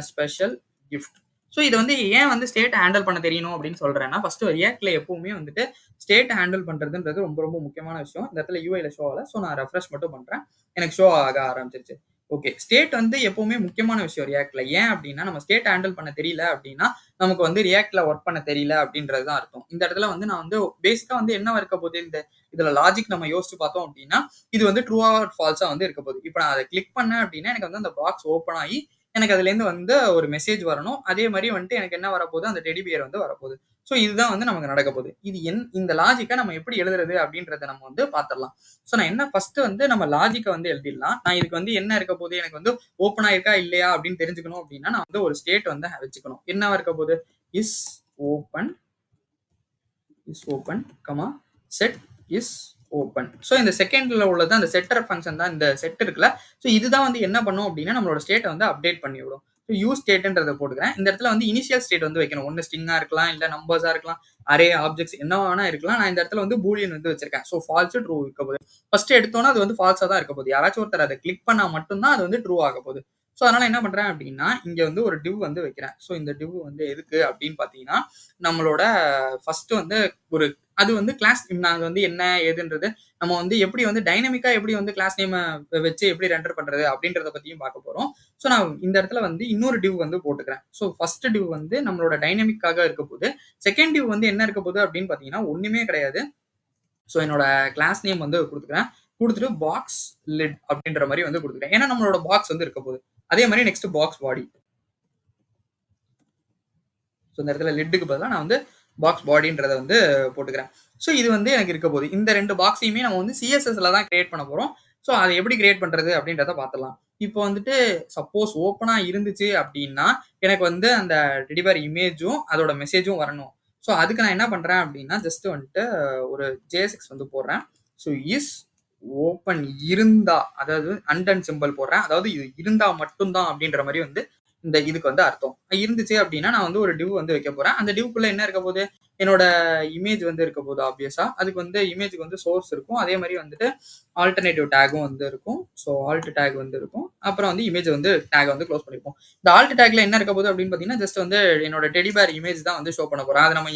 special gift. So, இது வந்து ஏன் வந்து ஸ்டேட் ஹேண்டில் பண்ண தெரியணும் அப்படின்னு சொல்றேன்னா, ஃபர்ஸ்ட் ரியாக்ட்ல எப்பவுமே வந்துட்டு ஸ்டேட் ஹேண்டில் பண்றதுன்றது ரொம்ப ரொம்ப முக்கியமான விஷயம். இந்த இடத்துல யூஐல ஷோ ஆகல. ஸோ, நான் ரெஃப்ரெஷ் மட்டும் பண்றேன். எனக்கு ஷோ ஆக ஆரம்பிச்சிருச்சு. ஓகே. ஸ்டேட் வந்து எப்பவுமே முக்கியமான விஷயம் ரியாக்ட்ல. ஏன் அப்படின்னா, நம்ம ஸ்டேட் ஹேண்டில் பண்ண தெரியல அப்படின்னா, நமக்கு வந்து ரியாக்ட்ல ஒர்க் பண்ண தெரியல அப்படின்றது தான் அர்த்தம். இந்த இடத்துல வந்து நான் வந்து பேசிக்கா வந்து என்ன இருக்க போகுது இதுல லாஜிக் நம்ம யோசிச்சு பார்த்தோம் அப்படின்னா, இது வந்து ட்ரூவா ஆர் ஃபால்ஸா வந்து இருக்க போகுது. இப்ப நான் அத கிளிக் பண்ணேன் அப்படின்னா, எனக்கு வந்து அந்த பாக்ஸ் ஓப்பன் ஆயி எனக்கு அதுலேருந்து வந்து ஒரு மெசேஜ் வரணும். அதே மாரி வந்துட்டு எனக்கு என்ன வரப்போகுது, அந்த டெடி பியர் வந்து வரப்போகுது. ஸோ, இதுதான் வந்து நமக்கு நடக்க போகுது. இது இந்த லாஜிக்க நம்ம எப்படி எழுதுறது அப்படின்றத நம்ம வந்து பார்த்துரலாம். ஸோ, நான் என்ன ஃபர்ஸ்ட் வந்து நம்ம லாஜிக்க வந்து எழுதிடலாம். நான் இதுக்கு வந்து என்ன இருக்க போகுது, எனக்கு வந்து ஓப்பன் ஆயிருக்கா இல்லையா அப்படின்னு தெரிஞ்சுக்கணும் அப்படின்னா, நான் வந்து ஒரு ஸ்டேட் வந்து வச்சுக்கணும். என்னவா இருக்க போகுது? Is open comma set is open. So, இந்த செகண்ட்ல உள்ளது அந்த செட்டர் ஃபங்ஷன் தான் இந்த செட் இருக்குல்ல. ஸோ, இதுதான் வந்து என்ன பண்ணும் அப்படின்னா, நம்மளோட ஸ்டேட்ட வந்து அப்டேட் பண்ணி விடும். ஸோ, யூஸ் ஸ்டேட்ன்றத போட்டுக்கிறேன். இந்த இடத்துல வந்து இனிஷியல் ஸ்டேட் வந்து வைக்கணும். ஒண்ணு ஸ்ட்ரிங்கா இருக்கலாம், இல்ல நம்பர்ஸா இருக்கலாம், அரே, ஆப்ஜெக்ட்ஸ் என்ன வேணா இருக்கலாம். நான் இந்த இடத்துல வந்து பூலியன் வந்து வச்சிருக்கேன். ஸோ, ஃபால்ஸ், ட்ரூ இருக்க போகுது. ஃபர்ஸ்ட் எடுத்தோம்னா அது வந்து ஃபால்ஸா தான் இருக்க போகுது. யாராச்சும் ஒருத்தர் அத கிளிக் பண்ணா மட்டும் தான் அது வந்து ட்ரூ ஆக போகுது. ஸோ, அதனால என்ன பண்றேன் அப்படின்னா, இங்க வந்து ஒரு டிவ் வந்து வைக்கிறேன். ஸோ, இந்த டிவ் வந்து எதுக்கு அப்படின்னு பார்த்தீங்கன்னா, நம்மளோட ஃபர்ஸ்ட் வந்து ஒரு அது வந்து கிளாஸ் நான் வந்து என்ன ஏதுன்றது நம்ம வந்து எப்படி வந்து டைனமிக்கா எப்படி வந்து கிளாஸ் நேம வச்சு எப்படி ரெண்டர் பண்றது அப்படின்றத பத்தியும் பார்க்க போறோம். ஸோ, நான் இந்த இடத்துல வந்து இன்னொரு டிவ் வந்து போட்டுக்கிறேன். ஸோ, ஃபர்ஸ்ட் டிவ் வந்து நம்மளோட டைனமிக்காக இருக்க போது. செகண்ட் டிவ் வந்து என்ன இருக்க போகுது அப்படின்னு பார்த்தீங்கன்னா, ஒண்ணுமே கிடையாது. ஸோ, என்னோட கிளாஸ் நேம் வந்து குடுத்துக்கிறேன். குடுத்துட்டு பாக்ஸ் லிட் அப்படின்ற மாரி வந்து குடுத்துக்கிறேன். ஏன்னா நம்மளோட பாக்ஸ் வந்து இருக்க போகுது. அதே மாரி நெக்ஸ்ட் பாக்ஸ் பாடி. ஸோ, இந்த இடத்துல லிட்டுக்கு பதிலா நான் வந்து பாக்ஸ் பாடின்றத வந்து போட்டுக்கிறேன். ஸோ, இது வந்து எனக்கு இருக்க போகுது. இந்த 2 பாக்ஸையுமே நம்ம வந்து சிஎஸ்எஸ்ல தான் கிரியேட் பண்ண போறோம். ஸோ, அத எப்படி கிரியேட் பண்றது அப்படின்றத பார்த்துடலாம். இப்போ வந்துட்டு சப்போஸ் ஓப்பனா இருந்துச்சு அப்படின்னா, எனக்கு வந்து அந்த டெடி பேர் இமேஜும், அதோட மெசேஜும் வரணும். ஸோ, அதுக்கு நான் என்ன பண்றேன் அப்படின்னா, ஜஸ்ட் வந்துட்டு ஒரு JSX வந்து போடுறேன். ஸோ, இஸ் ஓப்பன் இருந்தா, அதாவது அண்டர்ன் சிம்பல் போடுறேன். அதாவது இது இருந்தா மட்டும் தான் அப்படின்ற மாரி வந்து இந்த இதுக்கு வந்து அர்த்தம். இருந்துச்சு அப்படின்னா, நான் வந்து ஒரு டிவ் வந்து வைக்க போறேன். அந்த டிவ்க்குள்ள என்ன இருக்க போகுது? என்னோட இமேஜ் வந்து இருக்க போகுது ஆப்வியஸா. அதுக்கு வந்து இமேஜ்க்கு வந்து சோர்ஸ் இருக்கும். அதே மாரி வந்துட்டு ஆல்டர்னேட்டிவ் டாகும் வந்து இருக்கும். ஸோ, ஆல்ட் டாக் வந்து இருக்கும். அப்புறம் வந்து இமேஜ் வந்து டாக் வந்து க்ளோஸ் பண்ணிருப்போம். இந்த ஆல்ட் டாக்ல என்ன இருக்க போகுது அப்படின்னு பார்த்தீங்கன்னா, ஜஸ்ட் வந்து என்னோட டெடி பேர் இமேஜ் தான் வந்து ஷோ பண்ண போறேன். அத நம்ம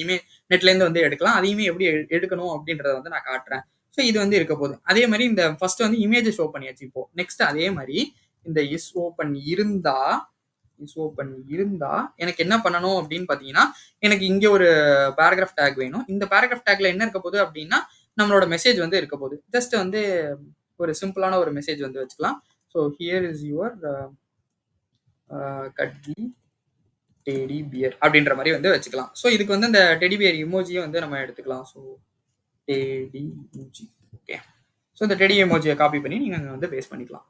நெட்லேருந்து வந்து எடுக்கலாம். அதையுமே எப்படி எடுக்கணும் அப்படின்றத வந்து நான் காட்டுறேன். ஸோ, இது வந்து இருக்க போகுது. அதே மாரி இந்த ஃபர்ஸ்ட் வந்து இமேஜ் ஷோ பண்ணியாச்சு இப்போ. நெக்ஸ்ட் அதே மாரி இந்த இஸ் ஓப்பன் இருந்தா இஸ் ஓப்பன் இருந்தா எனக்கு என்ன பண்ணணும் அப்படின்னு பார்த்தீங்கன்னா, எனக்கு இங்க ஒரு பேராகிராஃப் டேக் வேணும். இந்த பேராகிராஃப் டேக்ல என்ன இருக்க போகுது அப்படின்னா, நம்மளோட மெசேஜ் வந்து இருக்க போகுது. ஜஸ்ட் வந்து ஒரு சிம்பிளான ஒரு மெசேஜ் வந்து வச்சுக்கலாம். So here is your katli teddy bear அப்படின்ற மாதிரி வந்து வச்சுக்கலாம். ஸோ இதுக்கு வந்து இந்த டெடி பியர் இமோஜியை வந்து நம்ம எடுத்துக்கலாம். So teddy emoji. Okay. So இந்த டெடி எமோஜியை காப்பி பண்ணி நீங்கள் வந்து பேஸ்ட் பண்ணிக்கலாம்.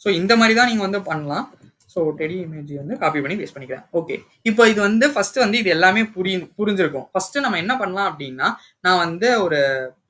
ஸோ இந்த மாதிரி தான் நீங்கள் வந்து பண்ணலாம். ஸோ டெடி இமேஜ் வந்து காப்பி பண்ணி பேஸ்ட் பண்ணிக்கிறேன். ஓகே. இப்போ இது வந்து ஃபர்ஸ்ட் வந்து இது எல்லாமே புரிஞ்சிருக்கும். ஃபர்ஸ்ட் நம்ம என்ன பண்ணலாம் அப்படின்னா, நான் வந்து ஒரு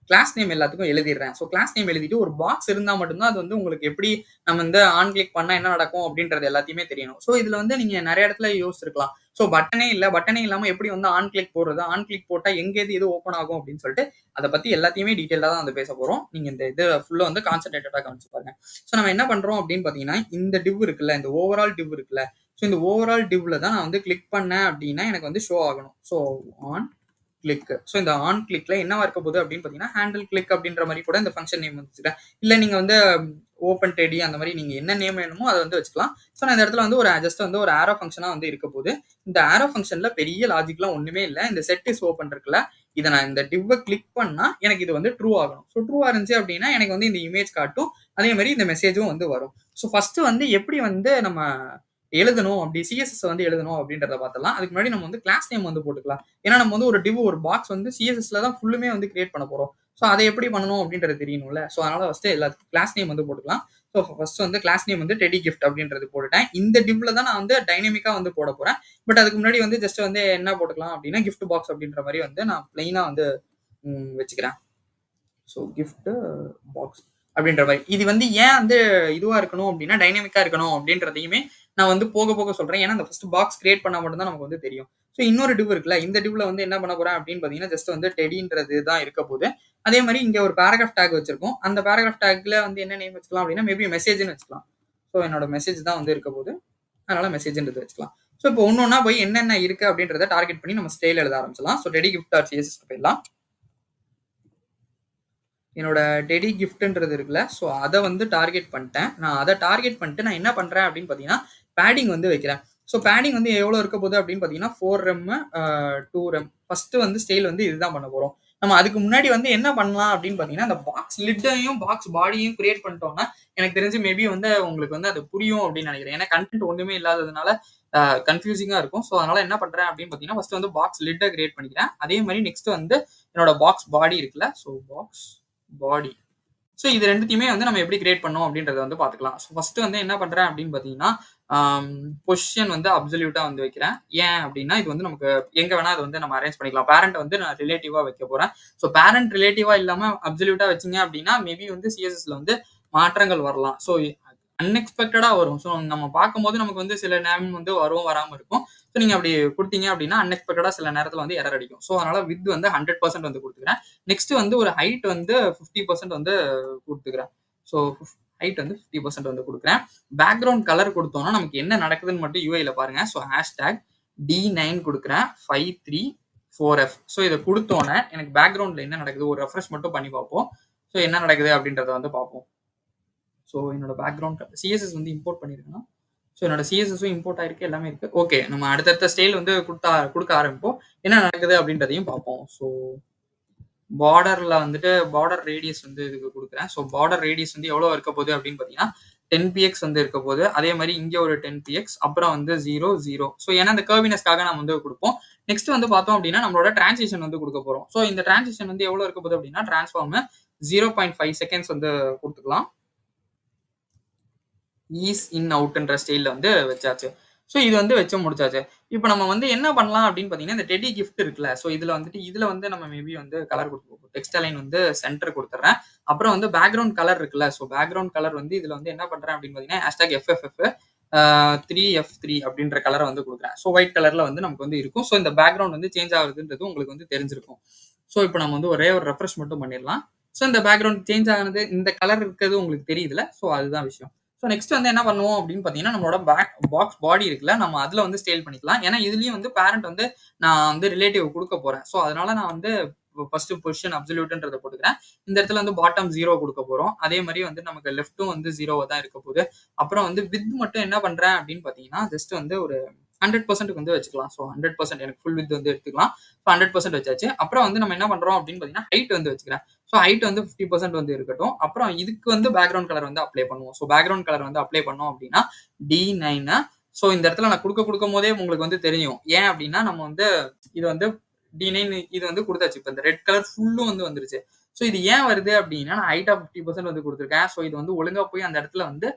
கிளாஸ் நேம் எல்லாத்துக்கும் எழுதிடுறேன். ஸோ கிளாஸ் நேம் எழுதிட்டு ஒரு பாக்ஸ் இருந்தால் மட்டும்தான் அது வந்து உங்களுக்கு எப்படி நம்ம வந்து ஆன் கிளிக் பண்ணால் என்ன நடக்கும் அப்படின்றது எல்லாத்தையுமே தெரியணும். ஸோ இதில் வந்து நீங்கள் நிறைய இடத்துல யோசிச்சிருக்கலாம். ஸோ பட்டனே இல்லாமல் எப்படி வந்து ஆன் கிளிக் போடுறது, ஆன் கிளிக் போட்டால் எங்கேது எது ஓப்பன் ஆகும் அப்படின்னு சொல்லிட்டு அதை பற்றி எல்லாத்தையுமே டீட்டெயிலாக தான் வந்து பேச போகிறோம். நீங்கள் இந்த இது ஃபுல்லாக வந்து கான்சன்ட்ரேட்டடாக கவனிச்சு பாருங்க. ஸோ நம்ம என்ன பண்ணுறோம் அப்படின்னு பார்த்தீங்கன்னா, இந்த டிவ் இருக்குல்ல, இந்த ஓவரால் டிவ் இருக்குல்ல, ஸோ இந்த ஓவரால் டிவ்ல தான் நான் வந்து கிளிக் பண்ணேன் அப்படின்னா எனக்கு வந்து ஷோ ஆகணும். So on click. ஸோ இந்த ஆன் கிளிக்ல என்னவா இருக்க போகுது அப்படின்னு பார்த்தீங்கன்னா, ஹேண்டில் கிளிக் அப்படின்ற மாதிரி கூட இந்த ஃபங்க்ஷன் நேம் வச்சுக்கிறேன். இல்லை நீங்கள் வந்து ஓப்பன் டெடி அந்த மாதிரி நீங்கள் என்ன நேம் வேணுமோ அதை வந்து வச்சுக்கலாம். ஸோ நான் இந்த இடத்துல வந்து ஒரு ஜஸ்ட் வந்து ஒரு ஆரோ ஃபங்க்ஷனாக வந்து இருக்க போகுது. இந்த ஆரோ ஃபங்க்ஷன்ல பெரிய லாஜிக்லாம் ஒன்றுமே இல்லை. இந்த செட் இஸ் ஓப்பன் இருக்குல்ல, இதை நான் இந்த டிவ்வை கிளிக் பண்ணா எனக்கு இது வந்து ட்ரூ ஆகணும். ஸோ ட்ரூ இருந்துச்சு அப்படின்னா எனக்கு வந்து இந்த இமேஜ் காட்டும், அதே மாதிரி இந்த மெசேஜும் வந்து வரும். ஸோ ஃபர்ஸ்ட் வந்து எப்படி வந்து நம்ம எழுதணும், அப்படி சிஎஸ்எஸ் வந்து எழுதணும் அப்படின்றத பார்த்தலாம். அதுக்கு முன்னாடி நம்ம வந்து கிளாஸ் நேம் வந்து போட்டுக்கலாம். ஏன்னா நம்ம வந்து ஒரு டிவ் ஒரு பாக்ஸ் வந்து சிஎஸ்எஸ்ல தான் ஃபுல்லுமே வந்து கிரியேட் பண்ண போறோம். ஸோ அதை எப்படி பண்ணணும் அப்படின்றது தெரியணும்ல. ஸோ அதனால ஃபர்ஸ்ட் எல்லாத்துக்கும் கிளாஸ் நேம் வந்து போட்டுக்கலாம். ஸோ ஃபர்ஸ்ட் வந்து கிளாஸ் நேம் வந்து டெடி கிஃப்ட் அப்படின்றது போட்டுட்டேன். இந்த டிவ்ல தான் நான் வந்து டைனமிக்கா வந்து போட போறேன். பட் அதுக்கு முன்னாடி வந்து ஜஸ்ட் வந்து என்ன போட்டுக்கலாம் அப்படின்னா, கிஃப்ட் பாக்ஸ் அப்படின்ற மாதிரி வந்து நான் பிளைனா வந்து வச்சுக்கிறேன். ஸோ கிஃப்ட் பாக்ஸ் அப்படின்ற மாதிரி. இது வந்து ஏன் வந்து இதுவா இருக்கணும் அப்படின்னா, டைனமிக்கா இருக்கணும் அப்படின்றதையுமே நான் வந்து போக போக சொல்றேன். ஏன்னா அந்த ஃபர்ஸ்ட் பாக்ஸ் கிரியேட் பண்ணா மட்டும் தான் நமக்கு வந்து தெரியும். ஸோ இன்னொரு டிவ் இருக்குல்ல, இந்த டிவ்ல வந்து என்ன பண்ண போறேன் அப்படின்னு பார்த்தீங்கன்னா, ஜஸ்ட் வந்து டெடின்றது தான் இருக்க போகுது. அதே மாதிரி இங்க ஒரு பேராகிராஃப் டேக் வச்சிருக்கோம். அந்த பேராகிராஃப் டேக்ல வந்து என்ன நேம் வச்சுக்கலாம் அப்படின்னா, மேபி மெசேஜ்னு வச்சுக்கலாம். ஸோ என்னோட மெசேஜ் தான் வந்து இருக்க போகுது. அதனால மெசேஜ்ன்றது வச்சுக்கலாம். ஸோ இப்போ ஒன்னொன்னா போய் என்னென்ன இருக்கு அப்படின்றத டார்கெட் பண்ணி நம்ம ஸ்டைல் எழுத ஆரம்பிச்சலாம். So teddy gift dot CSS போயிடலாம். என்னோட டெடி கிஃப்ட்ன்றது இருக்குல்ல, ஸோ அதை வந்து டார்கெட் பண்ணிட்டேன். நான் அதை டார்கெட் பண்ணிட்டு நான் என்ன பண்றேன் அப்படின்னு பார்த்தீங்கன்னா, பேடிங் வந்து வைக்கிறேன். ஸோ பேடிங் வந்து எவ்வளோ இருக்க போகுது அப்படின்னு பார்த்தீங்கன்னா, 4 ரெம் 2 ரெம். ஃபர்ஸ்ட் வந்து ஸ்டைல் வந்து இதுதான் பண்ண போறோம். நம்ம அதுக்கு முன்னாடி வந்து என்ன பண்ணலாம் அப்படின்னு பார்த்தீங்கன்னா, அந்த பாக்ஸ் லிட்டையும் பாக்ஸ் பாடியையும் கிரியேட் பண்ணிட்டோம்னா, எனக்கு தெரிஞ்சு மேபி வந்து உங்களுக்கு வந்து அது புரியும் அப்படின்னு நினைக்கிறேன். ஏன்னா கண்டென்ட் ஒன்றுமே இல்லாததுனால கன்ஃபியூசிங்கா இருக்கும். ஸோ அதனால என்ன பண்றேன் அப்படின்னு பார்த்தீங்கன்னா, ஃபர்ஸ்ட் வந்து பாக்ஸ் லிட்டை கிரியேட் பண்ணிக்கிறேன். அதே மாதிரி நெக்ஸ்ட் வந்து என்னோட பாக்ஸ் பாடி இருக்குல்ல, ஸோ பாக்ஸ் பாடி. ஸோ இது ரெண்டுத்தையுமே வந்து நம்ம எப்படி கிரியேட் பண்ணோம் அப்படின்றத வந்து பார்த்துக்கலாம். ஸோ ஃபர்ஸ்ட் வந்து என்ன பண்றேன் அப்படின்னு பார்த்தீங்கன்னா, பொசிஷன் வந்து அப்சல்யூட்டா வந்து வைக்கிறேன். ஏன் அப்படின்னா, இது வந்து நமக்கு எங்க வேணா அது வந்து நம்ம அரேஞ்ச் பண்ணிக்கலாம். பேரண்ட் வந்து நான் ரிலேட்டிவா வைக்க போறேன். ஸோ பேரண்ட் ரிலேட்டிவா இல்லாம அப்சல்யூட்டா வச்சீங்க அப்படின்னா, மேபி வந்து சிஎஸ்எஸ்ல வந்து மாற்றங்கள் வரலாம். ஸோ அன்எக்ஸ்பெக்டடா வரும். ஸோ நம்ம பார்க்கும்போது நமக்கு வந்து சில நேரம் வந்து வரும், வராம இருக்கும். ஸோ நீங்க அப்படி கொடுத்தீங்க அப்படின்னா அன்எக்ஸ்பெக்டடா சில நேரத்தில் வந்து எரர் அடிக்கும். ஸோ அதனால வித் வந்து 100% வந்து கொடுத்துக்கிறேன். நெக்ஸ்ட் வந்து ஒரு ஹைட் வந்து 50% வந்து கொடுத்துக்கிறேன். ஸோ ஹைட் வந்து 50% வந்து கொடுக்குறேன். பேக்ரவுண்ட் கலர் கொடுத்தோம்னா நமக்கு என்ன நடக்குதுன்னு மட்டும் யூஐல பாருங்க. ஸோ ஹேஷ்டேக் D9 கொடுக்குறேன் 534F. ஸோ இதை கொடுத்தோன்னே எனக்கு பேக்ரவுண்ட்ல என்ன நடக்குது ஒரு ரெஃப்ரெஷ் மட்டும் பண்ணி பார்ப்போம். ஸோ என்ன நடக்குது அப்படின்றத வந்து பார்ப்போம். ஸோ என்னோட பேக்ரவுண்ட் சிஎஸ்எஸ் வந்து இம்போர்ட் பண்ணிருக்கேன். ஸோ என்னோட சிஎஸ்எஸும் இம்போர்ட் ஆயிருக்கு, எல்லாமே இருக்கு. ஓகே, நம்ம அடுத்தடுத்த ஸ்டைல் வந்து கொடுக்க ஆரம்பிப்போம். என்ன நடக்குது அப்படின்றதையும் பார்ப்போம். ஸோ பார்டர்ல வந்துட்டு பார்டர் ரேடியஸ் வந்து இதுக்கு கொடுக்குறேன். ஸோ பார்டர் ரேடியஸ் வந்து எவ்வளோ இருக்க போகுது அப்படின்னு பார்த்தீங்கன்னா 10px வந்து இருக்க போகுது. அதே மாதிரி இங்கே ஒரு 10px, அப்புறம் வந்து 0 0. ஸோ ஏன்னா இந்த கர்வினஸ்க்காக நம்ம வந்து கொடுப்போம். நெக்ஸ்ட் வந்து பார்த்தோம் அப்படின்னா நம்மளோட டிரான்சிஷன் வந்து கொடுக்க போறோம். ஸோ இந்த டிரான்சிஷன் வந்து எவ்வளோ இருக்க போகுது அப்படின்னா டிரான்ஸ்ஃபார்ம் 0.5 செகண்ட்ஸ் வந்து கொடுத்துக்கலாம். ஈஸ் இன் அவுட்ன்ற ஸ்டைலில் வந்து வச்சாச்சு. ஸோ இது வந்து வச்சு முடிச்சாச்சு. இப்போ நம்ம வந்து என்ன பண்ணலாம் அப்படின்னு பார்த்தீங்கன்னா, இந்த டெடி கிஃப்ட் இருக்குல்ல, ஸோ இதில் வந்து நம்ம மேபி வந்து கலர் கொடுத்துருவோம். டெக்ஸ்ட் அலைன் வந்து சென்டர் கொடுத்துட்றேன். அப்புறம் வந்து பேக்ரவுண்ட் கலர் இருக்குல்ல, ஸோ பேக்ரவுண்ட் கலர் வந்து இதில் வந்து என்ன பண்ணுறேன் அப்படின்னு பார்த்தீங்கன்னா, ஹேஷ்டாக் FFF 3F3 அப்படின்ற கலரை வந்து கொடுக்குறேன். ஸோ ஒயிட் கலரில் வந்து நமக்கு வந்து இருக்கும். ஸோ இந்த பேக்ரவுண்ட் வந்து சேஞ்ச் ஆகுதுன்றது உங்களுக்கு வந்து தெரிஞ்சிருக்கும். ஸோ இப்போ நம்ம வந்து ஒரே ஒரு ரெஃப்ரெஷ் மட்டும் பண்ணிடலாம். ஸோ இந்த பேக்ரவுண்ட் சேஞ்ச் ஆனது, இந்த கலர் இருக்கிறது உங்களுக்கு தெரியுதுல, ஸோ அதுதான் விஷயம். ஸோ நெக்ஸ்ட் வந்து என்ன பண்ணுவோம் அப்படின்னு பார்த்தீங்கன்னா, நம்மளோட பாக்ஸ் பாடி இருக்குல்ல, நம்ம அதில் வந்து ஸ்டைல் பண்ணிக்கலாம். ஏன்னா இதுலேயும் வந்து பேரண்ட் வந்து நான் வந்து ரிலேட்டிவ் கொடுக்க போகிறேன். ஸோ அதனால நான் வந்து ஃபர்ஸ்ட் பொசிஷன் அப்சல்யூட்ன்றத போட்டுக்கிறேன். இந்த இடத்துல வந்து பாட்டம் 0 குடுக்க போறோம். அதே மாரி வந்து நமக்கு லெஃப்ட்டும் வந்து 0வா தான் இருக்க போகுது. அப்புறம் வந்து விட்த் மட்டும் என்ன பண்றேன் அப்படின்னு பார்த்தீங்கன்னா, ஜஸ்ட் வந்து ஒரு 100%க்கு வந்து வச்சுக்கலாம். ஸோ 100% எனக்கு ஃபுல் விட்த் வந்து எடுத்துக்கலாம். ஸோ 100% வச்சாச்சு. அப்புறம் வந்து நம்ம என்ன பண்றோம் அப்படின்னு பார்த்தீங்கன்னா, ஹைட் வந்து வச்சுக்கிறேன். ஸோ ஹைட் வந்து 50% வந்து இருக்கட்டும். அப்புறம் இதுக்கு வந்து பேக்கிரவுண்ட் கலர் வந்து அப்ளை பண்ணுவோம். ஸோ பேக்கிரவுண்ட் கலர் வந்து அப்ளை பண்ணோம் அப்படின்னா, D9 ஸோ இந்த இடத்துல நான் குடுக்கும்போதே உங்களுக்கு வந்து தெரியும். ஏன் அப்படின்னா, நம்ம வந்து இது வந்து D9 இது வந்து குடுத்தாச்சு. இப்ப இந்த ரெட் கலர் ஃபுல்லும் வந்து வந்துருச்சு. ஸோ இது ஏன் வருது அப்படின்னா, நான் ஹைட் ஆஃப் 50% வந்து குடுத்துருக்கேன். ஸோ இது வந்து ஒழுங்கா போய் அந்த இடத்துல வந்து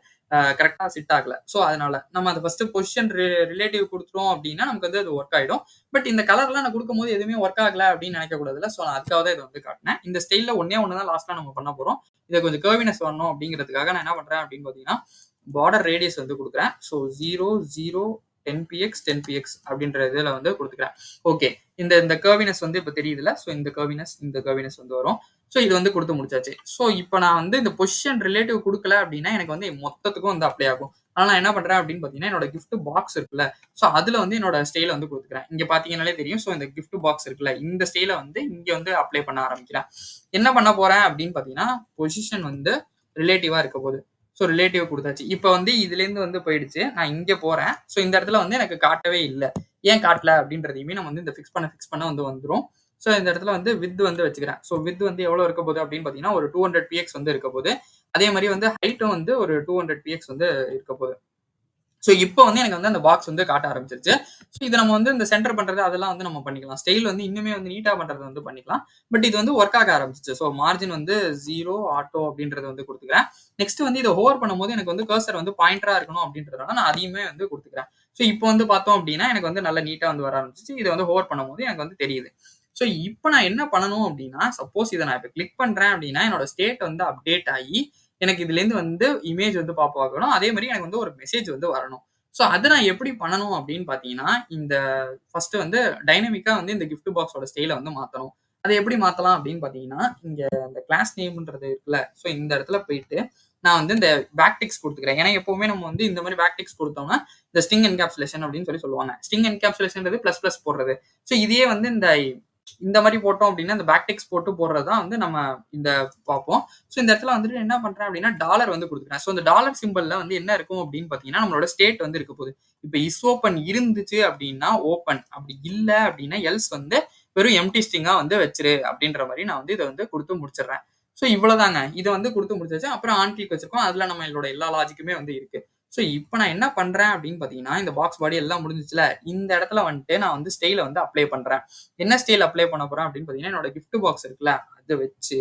கரெக்ட்டா சிட் ஆகல. ஸோ அதனால நம்ம அந்த ஃபர்ஸ்ட் பொசிஷன் ரிலேட்டிவ் குடுத்துட்டோம் அப்படின்னா, நமக்கு வந்து அது ஒர்க் ஆயிடும். பட் இந்த கலர்லாம் நான் குடுக்கும்போது எதுவுமே ஒர்க் ஆகல அப்படின்னு நினைக்க கூடாதுல்ல. ஸோ நான் அதுக்காக தான் இத வந்து காட்டுனேன். இந்த ஸ்டைல்ல ஒண்ணே ஒண்ணு தான் லாஸ்ட்டா நம்ம பண்ண போறோம். இத கொஞ்சம் கர்வினஸ் வரணும் அப்படிங்கிறதுக்காக நான் என்ன பண்றேன் அப்படின்னு பார்த்தீங்கன்னா, பார்டர் ரேடியஸ் வந்து குடுக்குறேன். ஸோ 0, 0, 10px, 10px அப்படின்ற இதுல வந்து குடுத்துக்கிறேன். ஓகே. இந்த கர்வினஸ் வந்து இப்ப தெரியுதுல்ல. ஸோ இந்த கர்வினஸ் வந்து வரும். ஸோ இது வந்து குடுத்து முடிச்சாச்சு. ஸோ இப்ப நான் வந்து இந்த பொசிஷன் ரிலேட்டிவ் குடுக்கல அப்படின்னா, எனக்கு வந்து மொத்தத்துக்கும் வந்து அப்ளை ஆகும். ஆனா நான் என்ன பண்றேன் அப்படின்னு பார்த்தீங்கன்னா, என்னோட கிஃப்ட் பாக்ஸ் இருக்குல்ல. ஸோ அதுல வந்து என்னோட ஸ்டைல வந்து குடுத்துக்கிறேன். இங்க பார்த்தீங்கன்னாலே தெரியும். ஸோ இந்த கிஃப்ட் பாக்ஸ் இருக்குல்ல. இந்த ஸ்டைல வந்து இங்க வந்து அப்ளை பண்ண ஆரம்பிக்கிறேன். என்ன பண்ண போறேன் அப்படின்னு பார்த்தீங்கன்னா, பொசிஷன் வந்து ரிலேட்டிவா இருக்க போகுது. ஸோ ரிலேட்டிவ் குடுத்தாச்சு. இப்ப வந்து இதுலேருந்து வந்து போயிடுச்சு. நான் இங்க போறேன். ஸோ இந்த இடத்துல வந்து எனக்கு காட்டவே இல்ல. ஏன் காட்டல அப்படின்றதையுமே நம்ம வந்து இந்த ஃபிக்ஸ் பண்ண வந்து வந்துரும். ஸோ இந்த இடத்துல வந்து வித் வந்து வச்சுக்கிறேன். ஸோ வித் வந்து எவ்வளவு இருக்க போகுது அப்படின்னு பார்த்தீங்கன்னா, ஒரு 200 px வந்து இருக்க போகுது. அதே மாரி வந்து ஹைட்டும் வந்து ஒரு 200 px வந்து இருக்க போகுது. ஸோ இப்போ வந்து எனக்கு வந்து அந்த பாக்ஸ் வந்து காட்ட ஆரம்பிச்சிருச்சு. ஸோ இத நம்ம வந்து இந்த சென்டர் பண்றது அதெல்லாம் வந்து நம்ம பண்ணிக்கலாம். ஸ்டைல் வந்து இன்னுமே வந்து நீட்டா பண்றது வந்து பண்ணிக்கலாம். பட் இது வந்து ஒர்க் ஆக ஆரம்பிச்சுச்சு. ஸோ மார்ஜின் வந்து 0 ஆட்டோ அப்படின்றத வந்து குடுத்துக்கிறேன். நெக்ஸ்ட் வந்து இத ஹோவர் பண்ணும்போது எனக்கு வந்து கர்சர் வந்து பாயிண்டரா இருக்கணும் அப்படின்றதுனால நான் அதையுமே வந்து குடுத்துக்கிறேன். ஸோ இப்போ வந்து பார்த்தோம் அப்படின்னா, எனக்கு வந்து நல்ல நீட்டா வந்து வர ஆரம்பிச்சுச்சு. இத வந்து ஹோவர் பண்ணும்போது எனக்கு வந்து தெரியுது. ஸோ இப்போ நான் என்ன பண்ணணும் அப்படின்னா, சப்போஸ் இத நான் இப்ப கிளிக் பண்றேன் அப்படின்னா, என்னோட ஸ்டேட் வந்து அப்டேட் ஆகி, எனக்கு இதுலேருந்து வந்து இமேஜ் வந்து பாப் ஆகணும். அதே மாரி எனக்கு வந்து ஒரு மெசேஜ் வந்து வரணும். ஸோ அத நான் எப்படி பண்ணணும் அப்படின்னு பார்த்தீங்கன்னா, இந்த ஃபர்ஸ்ட் வந்து டைனமிக்கா வந்து இந்த கிஃப்ட் பாக்ஸோட ஸ்டைல வந்து மாத்தணும். அத எப்படி மாத்தலாம் அப்படின்னு பார்த்தீங்கன்னா, இங்க இந்த கிளாஸ் நேம்ன்றது இருக்குல்ல. ஸோ இந்த இடத்துல போயிட்டு நான் வந்து இந்த பேக் டிக்ஸ் குடுத்துக்கிறேன். ஏன்னா எப்பவுமே நம்ம வந்து இந்த மாரி பேக் டிக்ஸ் குடுத்தோம்னா, இந்த ஸ்ட்ரிங் என்கேப்சுலேஷன் அப்படின்னு சொல்லுவாங்க. ஸ்ட்ரிங் என்கேப்சுலேஷன்றது பிளஸ் பிளஸ் போடுறது. ஸோ இதையே வந்து இந்த மாரி போட்டோம் அப்படின்னா, இந்த பேக் டிக்ஸ் போட்டு போடுறது தான் வந்து நம்ம இந்த பார்ப்போம். ஸோ இந்த இடத்துல வந்துட்டு என்ன பண்றேன் அப்படின்னா, டாலர் வந்து குடுத்துக்கிறேன். ஸோ இந்த டாலர் சிம்பல்ல வந்து என்ன இருக்கும் அப்படின்னு பார்த்தீங்கன்னா, நம்மளோட ஸ்டேட் வந்து இருக்க போகுது. இப்ப இஸ் ஓப்பன் இருந்துச்சு அப்படின்னா ஓப்பன். அப்படி இல்ல அப்படின்னா எல்ஸ் வந்து வெறும் எம்ப்டி ஸ்ட்ரிங்கா வந்து வச்சிரு அப்படின்ற மாரி நான் வந்து இத வந்து குடுத்து முடிச்சிடுறேன். ஸோ இவ்வளவுதாங்க. இத வந்து குடுத்து முடிச்சாச்சு. அப்புறம் ஆன் கிளிக் வச்சிருக்கோம். அதுல நம்மளோட எல்லா லாஜிக்குமே வந்து இருக்கு. ஸோ இப்ப நான் என்ன பண்றேன் அப்படின்னு பார்த்தீங்கன்னா, இந்த பாக்ஸ் பாடி எல்லாம் முடிஞ்சுச்சுல. இந்த இடத்துல வந்துட்டு நான் வந்து ஸ்டைல வந்து அப்ளை பண்றேன். என்ன ஸ்டைல் அப்ளை பண்ண போறேன் அப்படின்னு பார்த்தீங்கன்னா, என்னோட கிஃப்ட் பாக்ஸ் இருக்குல்ல. அத வச்சு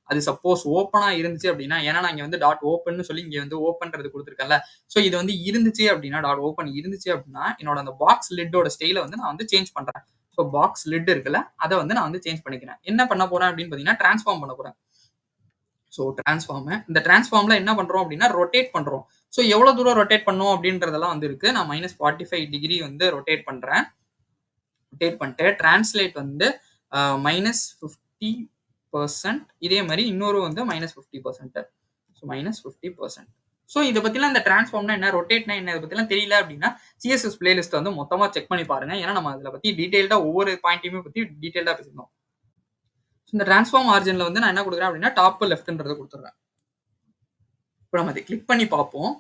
அது சப்போஸ் ஓப்பனா இருந்துச்சு அப்படின்னா, ஏன்னா நான் இங்க வந்து டாட் ஓப்பன்னு சொல்லி இங்க வந்து ஓப்பன்றது குடுத்துருக்கேன்ல. ஸோ இது வந்து இருந்துச்சு அப்படின்னா, டாட் ஓப்பன் இருந்துச்சு அப்படின்னா, என்னோட அந்த பாக்ஸ் லிட்டோட ஸ்டைல வந்து நான் வந்து சேஞ்ச் பண்றேன். ஸோ பாக்ஸ் லிட் இருக்குல்ல. அத வந்து நான் வந்து சேஞ்ச் பண்ணிக்கிறேன். என்ன பண்ண போறேன் அப்படின்னு பார்த்தீங்கன்னா, டிரான்ஸ்ஃபார்ம் பண்ண போறேன். ஸோ இந்த டிரான்ஸ்ஃபார்ம்ல என்ன பண்றோம் அப்படின்னா, ரொட்டேட் பண்றோம். ஸோ எவ்வளவு தூரம் ரொட்டேட் பண்ணணும் அப்படின்றதெல்லாம் வந்து இருக்கு. நான் -45 டிகிரி வந்து ரொட்டேட் பண்றேன். ரொட்டேட் பண்ணிட்டு டிரான்ஸ்லேட் வந்து -50% இதே மாரி இன்னொரு வந்து -50%. ஸோ -50%. ஸோ இத பத்திலாம் இந்த டிரான்ஸ்ஃபார்ம்னா என்ன? ரொட்டேட்னா என்ன? இத பத்திலாம் தெரியல அப்படின்னா, சிஎஸ்எஸ் பிளேலிஸ்ட் வந்து மொத்தமா செக் பண்ணி பாருங்க. ஏன்னா நம்ம அதுல பத்தி டீடைல்டா ஒவ்வொரு பாயிண்ட்டையுமே பத்தி டீடைல்டா பேசியிருந்தோம். இந்த டிரான்ஸ்ஃபார்ம் ஆரிஜின்ல வந்து நான் என்ன குடுக்குறேன் அப்படின்னா, டாப் லெஃப்ட்ன்றத குடுத்துடுறேன். இப்ப நம்ம அத கிளிக் பண்ணி பார்ப்போம்.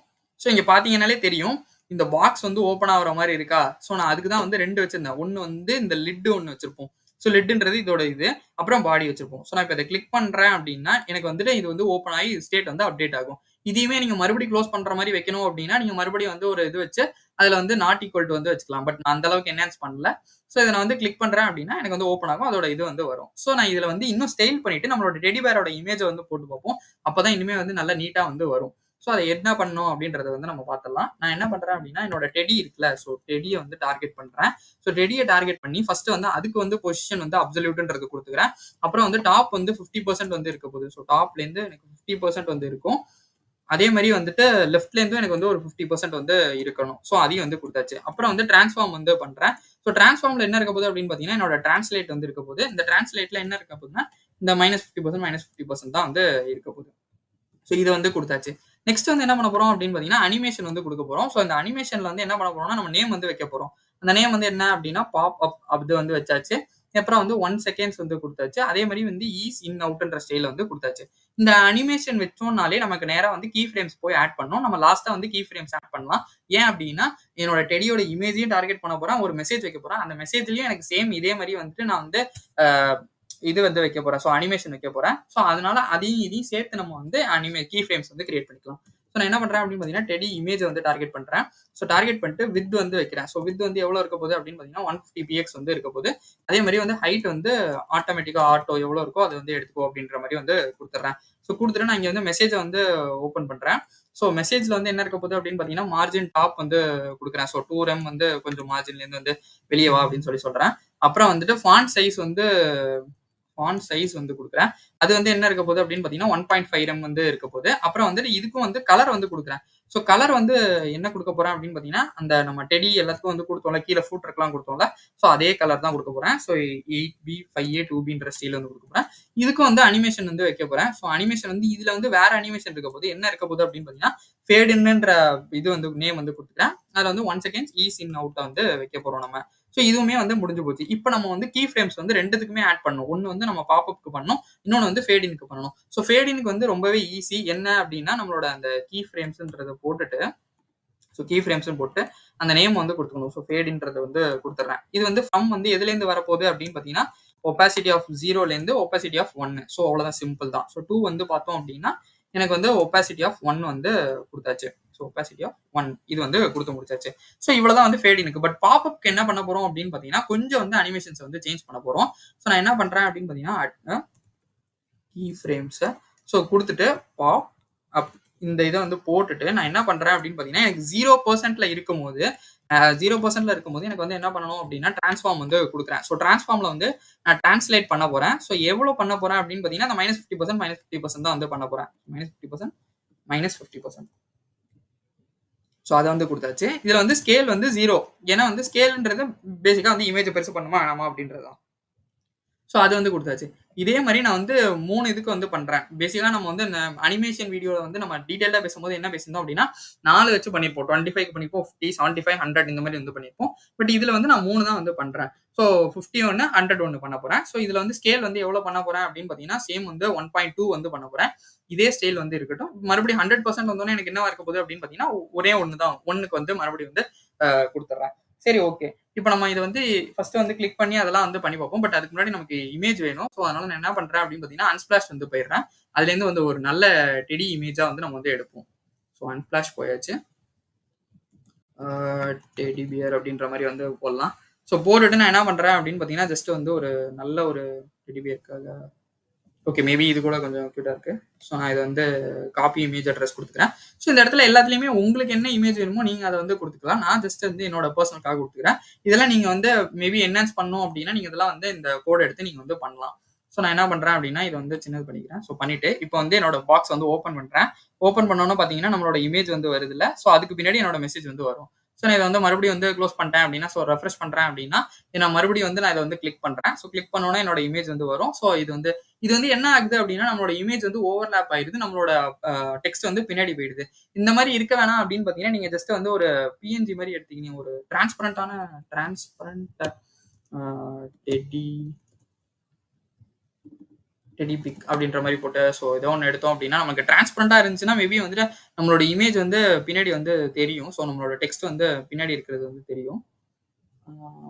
ஸோ இங்க பார்த்தீங்கன்னாலே தெரியும். இந்த பாக்ஸ் வந்து ஓப்பன் ஆகுற மாரி இருக்கா? ஸோ நான் அதுக்கு தான் வந்து 2 வச்சிருந்தேன். ஒண்ணு வந்து இந்த லிட் ஒண்ணு வச்சிருப்போம். ஸோ லிட்ன்றது இதோட இது. அப்புறம் பாடி வச்சிருப்போம். ஸோ நான் இப்ப இத கிளிக் பண்றேன் அப்டின்னா, எனக்கு வந்துட்டு இது வந்து ஓப்பன் ஆகி ஸ்டேட் வந்து அப்டேட் ஆகும். இதையுமே நீங்க மறுபடியும் க்ளோஸ் பண்ற மாரி வைக்கணும் அப்டின்னா, நீங்க மறுபடியும் வந்து ஒரு இது வச்சு, அதுல வந்து நாட் ஈக்குவல் டூ வந்து வச்சுக்கலாம். பட் நான் அந்த அளவுக்கு என்ஹான்ஸ் பண்ணல. ஸோ இத நான் வந்து கிளிக் பண்றேன் அப்டின்னா, எனக்கு வந்து ஓப்பன் ஆகும். அதோட இது வந்து வரும். ஸோ நான் இதுல வந்து இன்னும் ஸ்டைல் பண்ணிட்டு நம்மளோட டெடி பேரோட இமேஜ வந்து போட்டு பார்ப்போம். அப்பதான் இனிமே வந்து நல்லா நீட்டா வந்து வரும். ஸோ அத என்ன பண்ணணும் அப்படின்றத வந்து நம்ம பார்த்துடலாம். நான் என்ன பண்றேன் அப்படின்னா, என்னோட டெடி இருக்குல்ல. ஸோ டெடிய வந்து டார்கெட் பண்றேன். ஸோ டெடிய டார்கெட் பண்ணி ஃபர்ஸ்ட் வந்து அதுக்கு வந்து பொசிஷன் வந்து அப்சல்யூட்ன்றது குடுத்துக்கிறேன். அப்புறம் வந்து டாப் வந்து 50% வந்து இருக்க போகுது. ஸோ டாப்லேருந்து எனக்கு 50% வந்து இருக்கும். அதே மாரி வந்துட்டு லெஃப்ட்ல இருந்தும் எனக்கு வந்து ஒரு 50% வந்து இருக்கணும். ஸோ அதையும் வந்து குடுத்தாச்சு. அப்புறம் வந்து டிரான்ஸ்ஃபார்ம் வந்து பண்றேன். ஸோ டிரான்ஸ்ஃபார்ம்ல என்ன இருக்க போகுது அப்படின்னு பார்த்தீங்கன்னா, என்னோட டிரான்ஸ்லேட் வந்து இருக்க போகுது. இந்த டிரான்ஸ்லேட்ல என்ன இருக்க போகுதுன்னா, இந்த -50% -50% தான் வந்து இருக்க போகுது. ஸோ இத வந்து குடுத்தாச்சு. நெக்ஸ்ட் வந்து என்ன பண்ண போறோம் அப்படின்னு பார்த்தீங்கன்னா, அனிமேஷன் வந்து குடுக்க போறோம். ஸோ இந்த அனிமேஷன்ல வந்து என்ன பண்ண போறோம்னா, நம்ம நேம் வந்து வைக்க போறோம். அந்த நேம் வந்து என்ன அப்படின்னா, பாப் அப் அது வந்து வச்சாச்சு. அப்புறம் வந்து 1 செகண்ட்ஸ் வந்து குடுத்தாச்சு. அதே மாரி வந்து ஈஸ் இன் அவுட்ன்ற ஸ்டைல்ல வந்து குடுத்தாச்சு. இந்த அனிமேஷன் வச்சோம்னாலே நமக்கு நேரா வந்து கீ ஃப்ரேம்ஸ் போய் ஆட் பண்ணணும். நம்ம லாஸ்ட்டா வந்து கீ ஃப்ரேம்ஸ் ஆட் பண்ணலாம். ஏன் அப்டின்னா, என்னோட டெடியோட இமேஜையும் டார்கெட் பண்ண போறேன். ஒரு மெசேஜ் வைக்க போறேன். அந்த மெசேஜ்லயும் எனக்கு சேம் இதே மாரி வந்துட்டு நான் வந்து அ இது வந்து வைக்க போறேன். ஸோ அனிமேஷன் வைக்க போறேன். ஸோ அதனால அதையும் இதையும் சேர்த்து நம்ம வந்து கீ ஃப்ரேம்ஸ் வந்து கிரியேட் பண்ணிக்கலாம். ஸோ நான் என்ன பண்றேன் அப்படின்னு பார்த்தீங்கன்னா, டெடி இமேஜ் வந்து டார்கெட் பண்றேன். ஸோ டார்கெட் பண்ணிட்டு வித் வந்து வைக்கிறேன். ஸோ வித் வந்து எவ்வளோ இருக்க போகுது அப்படின்னு பார்த்தீங்கன்னா, 150 பிஎக்ஸ் வந்து இருக்க போகுது. அதே மாதிரி வந்து ஹைட் வந்து ஆட்டோமேட்டிக்கா ஆட்டோ எவ்வளோ இருக்கோ அதை வந்து எடுத்துக்கோ அப்படின்ற மாதிரி வந்து கொடுத்துட்றேன். ஸோ கொடுத்துட்டு நான் இங்கே வந்து மெசேஜை வந்து ஓப்பன் பண்றேன். ஸோ மெசேஜ்ல வந்து என்ன இருக்க போகுது அப்படின்னு பார்த்தீங்கன்னா, மார்ஜின் டாப் வந்து கொடுக்குறேன். ஸோ 2 வந்து கொஞ்சம் மார்ஜின்லேருந்து வந்து வெளியே வா அப்படின்னு சொல்றேன். அப்புறம் வந்துட்டு ஃபாண்ட் சைஸ் வந்து குடுக்குறேன். அது வந்து என்ன இருக்க போகுது அப்படின்னு பார்த்தீங்கன்னா, 1.5 வந்து இருக்க போகுது. அப்புறம் வந்துட்டு இதுக்கும் வந்து கலர் வந்து குடுக்குறேன். ஸோ கலர் வந்து என்ன குடுக்க போறேன் அப்படின்னு பார்த்தீங்கன்னா, அந்த நம்ம டெடி எல்லாத்துக்கும் வந்து குடுத்தோம்ல, கீழ ஃபூட்டருக்குலாம் குடுத்தோம்ல, ஸோ அதே கலர் தான் குடுக்க போறேன். ஸோ 8B, 5A, 2Bன்ற ஸ்டைல்ல வந்து குடுக்க போறேன். இதுக்கும் வந்து அனிமேஷன் வந்து வைக்க போறேன். ஸோ அனிமேஷன் வந்து இதுல வந்து வேற அனிமேஷன் இருக்க போகுது. என்ன இருக்க போகுது அப்படின்னு பார்த்தீங்கன்னா, ஃபேட் இன்ன்ற இது வந்து நேம் வந்து குடுத்துக்கிறேன். அதுல வந்து 1 செகண்ட்ஸ் ஈஸ் இன் அவுட்டா வந்து வைக்க போறோம் நம்ம. ஸோ இதுவுமே வந்து முடிஞ்சு போச்சு. இப்போ நம்ம வந்து கீ ஃப்ரேம்ஸ் வந்து 2த்துக்குமே ஆட் பண்ணணும். ஒண்ணு வந்து நம்ம பாப்அப்க்கு பண்ணணும். இன்னொன்னு வந்து ஃபேட் இன்க்கு பண்ணணும். ஸோ ஃபேட் இன்க்கு வந்து ரொம்பவே ஈஸி. என்ன அப்படின்னா, நம்மளோட அந்த கீ ஃப்ரேம்ஸ்ன்றத போட்டுட்டு கீ ஃப்ரேம்ஸ்னு போட்டு அந்த நேம் வந்து கொடுத்துக்கணும். ஸோ ஃபேட்ன்றத வந்து கொடுத்துட்றேன். இது வந்து ஃப்ரம் வந்து எதுலேருந்து வரப்போகுது அப்படின்னு பார்த்தீங்கன்னா, ஒப்பாசிட்டி ஆஃப் 0லேருந்து ஒப்பாசிட்டி ஆஃப் 1. ஸோ அவ்வளோதான், சிம்பிள் தான். ஸோ 2 வந்து பார்த்தோம் அப்படின்னா, எனக்கு வந்து ஒப்பாசிட்டி ஆஃப் 1 வந்து கொடுத்தாச்சு. ஸோ ஒப்பாசிட்டி ஆஃப் 1 இது வந்து கொடுத்து முடிச்சாச்சு. ஸோ இவ்வளோதான் வந்து ஃபேட் இனுக்கு. பட் பாப்அப்க்கு என்ன பண்ண போறோம் அப்படின்னு பார்த்தீங்கன்னா, கொஞ்சம் வந்து அனிமேஷன்ஸ் வந்து சேஞ்ச் பண்ண போறோம். ஸோ நான் என்ன பண்றேன் அப்படின்னு பார்த்தீங்கன்னா, கீ ஃப்ரேம்ஸை ஸோ கொடுத்துட்டு பாப் அப் இந்த இதை வந்து போட்டுட்டு நான் என்ன பண்றேன் அப்படின்னு பார்த்தீங்கன்னா, எனக்கு 0%ல இருக்கும்போது 0%ல இருக்கும்போது எனக்கு வந்து என்ன பண்ணணும் அப்படின்னா, டிரான்ஸ்ஃபார்ம் வந்து கொடுக்குறேன். ஸோ டிரான்ஸ்ஃபார்ம்ல வந்து நான் டிரான்ஸ்லேட் பண்ண போறேன். ஸோ எவ்வளோ பண்ண போறேன் அப்படின்னு பார்த்தீங்கன்னா, அந்த -50% தான் வந்து பண்ண போறேன். -50% -50%. ஸோ அதை வந்து கொடுத்தாச்சு. இதுல வந்து ஸ்கேல் வந்து 0. ஏன்னா வந்து ஸ்கேல்ன்றது பேசிக்கா வந்து இமேஜை பெருசு பண்ணுமா வேணாமா அப்படின்றது தான். ஸோ அது வந்து கொடுத்தாச்சு. இதே மாதிரி நான் வந்து 3 இதுக்கு வந்து பண்றேன். பேசிக்கா நம்ம வந்து அனிமேஷன் வீடியோல வந்து நம்ம டீடைலா பேசும்போது என்ன பேசியிருந்தோம் அப்படின்னா, 4 வச்சு பண்ணியிருப்போம். 25க்கு பண்ணியிருப்போம், 50, 75, 100 இந்த மாதிரி வந்து பண்ணியிருப்போம். பட் இதுல வந்து நான் 3 தான் வந்து பண்றேன். ஸோ 50 ஒன்று, 100 ஒன்று பண்ண போறேன். ஸோ இதுல வந்து ஸ்கேல் வந்து எவ்வளவு பண்ண போறேன் அப்படின்னு பார்த்தீங்கன்னா, சேம் வந்து 1.2 வந்து பண்ண போறேன். இதே ஸ்டைல் வந்து இருக்கட்டும். மறுபடியும் 100% வந்தோடனே எனக்கு என்னவா இருக்க போகுது அப்படின்னு பார்த்தீங்கன்னா, ஒரே ஒன்று தான். 1க்கு வந்து மறுபடியும் வந்து கொடுத்துட்றேன். சரி, ஓகே. இப்போ நம்ம இதை வந்து ஃபர்ஸ்ட் வந்து கிளிக் பண்ணி அதெல்லாம் வந்து பண்ணி பார்ப்போம். பட் அதுக்கு முன்னாடி நமக்கு இமேஜ் வேணும். ஸோ அதனால நான் என்ன பண்றேன் அப்படின்னு பார்த்தீங்கன்னா, அன்ஸ்பிளாஷ் வந்து போயிடுறேன். அதுலேருந்து வந்து ஒரு நல்ல டெடி இமேஜா வந்து நம்ம வந்து எடுப்போம். ஸோ அன்ஸ்பிளாஷ் போயாச்சு. டெடி பியர் அப்படின்ற மாதிரி வந்து போடலாம். ஸோ போட்டுட்டு நான் என்ன பண்றேன் அப்படின்னு பார்த்தீங்கன்னா, ஜஸ்ட் வந்து ஒரு நல்ல ஒரு டெடி பியருக்காக ஓகே, மேபி இது கூட கொஞ்சம் கியூட்டா இருக்கு. ஸோ நான் இதை வந்து காப்பி இமேஜ் அட்ரஸ் கொடுத்துக்கிறேன். ஸோ இந்த இடத்துல எல்லாத்துலேயுமே உங்களுக்கு என்ன இமேஜ் வேணுமோ நீங்கள் அதை வந்து கொடுத்துக்கலாம். நான் ஜஸ்ட் வந்து என்னோட பர்சனலுக்காக கொடுத்துக்கிறேன். இதெல்லாம் நீங்கள் வந்து மேபி என்ஹான்ஸ் பண்ணணும் அப்படின்னா நீங்கள் இதெல்லாம் வந்து இந்த கோட் எடுத்து நீங்கள் வந்து பண்ணலாம். ஸோ நான் என்ன பண்ணுறேன் அப்படின்னா, இதை வந்து சின்னது பண்ணிக்கிறேன். ஸோ பண்ணிட்டு இப்போ வந்து என்னோட பாக்ஸ் வந்து ஓப்பன் பண்ணுறேன். ஓப்பன் பண்ணோன்னு பார்த்தீங்கன்னா, நம்மளோட இமேஜ் வந்து வருது இல்லை. ஸோ அதுக்கு பின்னாடி என்னோட மெசேஜ் வந்து வரும். ஸோ நான் இதை வந்து மறுபடியும் வந்து க்ளோஸ் பண்ணிட்டேன் அப்படின்னா, ஸோ ரெஃப்ரெஷ் பண்ணுறேன் அப்படின்னா, நான் மறுபடியும் வந்து நான் இதை வந்து கிளிக் பண்ணுறேன். ஸோ கிளிக் பண்ணோன்னா என்னோட இமேஜ் வந்து வரும். ஸோ இது வந்து என்ன ஆகுது அப்படின்னா, நம்மளோட இமேஜ் வந்து ஓவர்லேப் ஆயிடுது. நம்மளோட டெக்ஸ்ட் வந்து பின்னாடி போயிடுது. இந்த மாதிரி இருக்க வேணாம் அப்படின்னு பார்த்தீங்கன்னா, நீங்க ஜஸ்ட் வந்து ஒரு பிஎன்ஜி மாதிரி எடுத்தீங்க. ஒரு டிரான்ஸ்பரண்ட் டெடி பிக் அப்படின்ற மாதிரி போட்டு ஸோ ஏதோ ஒன்று எடுத்தோம் அப்படின்னா, நமக்கு டிரான்ஸ்பரண்டா இருந்துச்சுன்னா மேபி வந்துட்டு நம்மளோட இமேஜ் வந்து பின்னாடி வந்து தெரியும். ஸோ நம்மளோட டெக்ஸ்ட் வந்து பின்னாடி இருக்கிறது வந்து தெரியும்.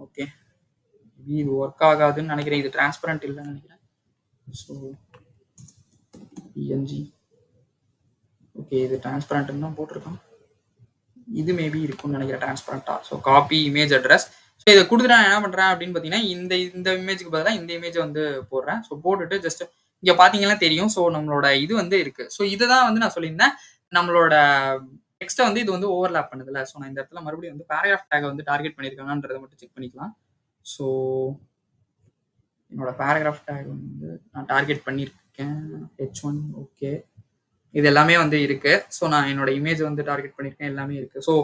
ஓகே, இது ஒர்க் ஆகாதுன்னு நினைக்கிறேன். இது டிரான்ஸ்பரண்ட் இல்லைன்னு நினைக்கிறேன். ஸோ பிஎன்ஜி ஓகே, இது டிரான்ஸ்பரண்ட்னு தான் போட்டிருக்கோம். இது மேபி இருக்கும்னு நினைக்கிறேன் டிரான்ஸ்பரண்டா. So copy image address. So இதை கொடுத்துட்டு நான் என்ன பண்றேன் அப்படின்னு பார்த்தீங்கன்னா, இந்த இமேஜுக்கு பதிலாக இந்த இமேஜை வந்து போடுறேன். ஸோ போட்டுட்டு ஜஸ்ட் இங்க பாத்தீங்கன்னா தெரியும். ஸோ நம்மளோட இது வந்து இருக்கு. ஸோ இதுதான் வந்து நான் சொல்லியிருந்தேன். நம்மளோட டெக்ஸ்ட்டை வந்து இது வந்து ஓவர்லேப் பண்ணுதுல. ஸோ நான் இந்த இடத்துல மறுபடியும் வந்து பேராகிராஃப் டேகை வந்து டார்கெட் பண்ணியிருக்காங்கன்றதை மட்டும் செக் பண்ணிக்கலாம். ஸோ என்னோட பேராகிராஃப் டேக் வந்து நான் டார்கெட் பண்ணியிருக்கேன். H1 ஓகே, இது எல்லாமே வந்து இருக்கு. ஸோ நான் என்னோட இமேஜ் வந்து டார்கெட் பண்ணியிருக்கேன். எல்லாமே இருக்கு. ஸோ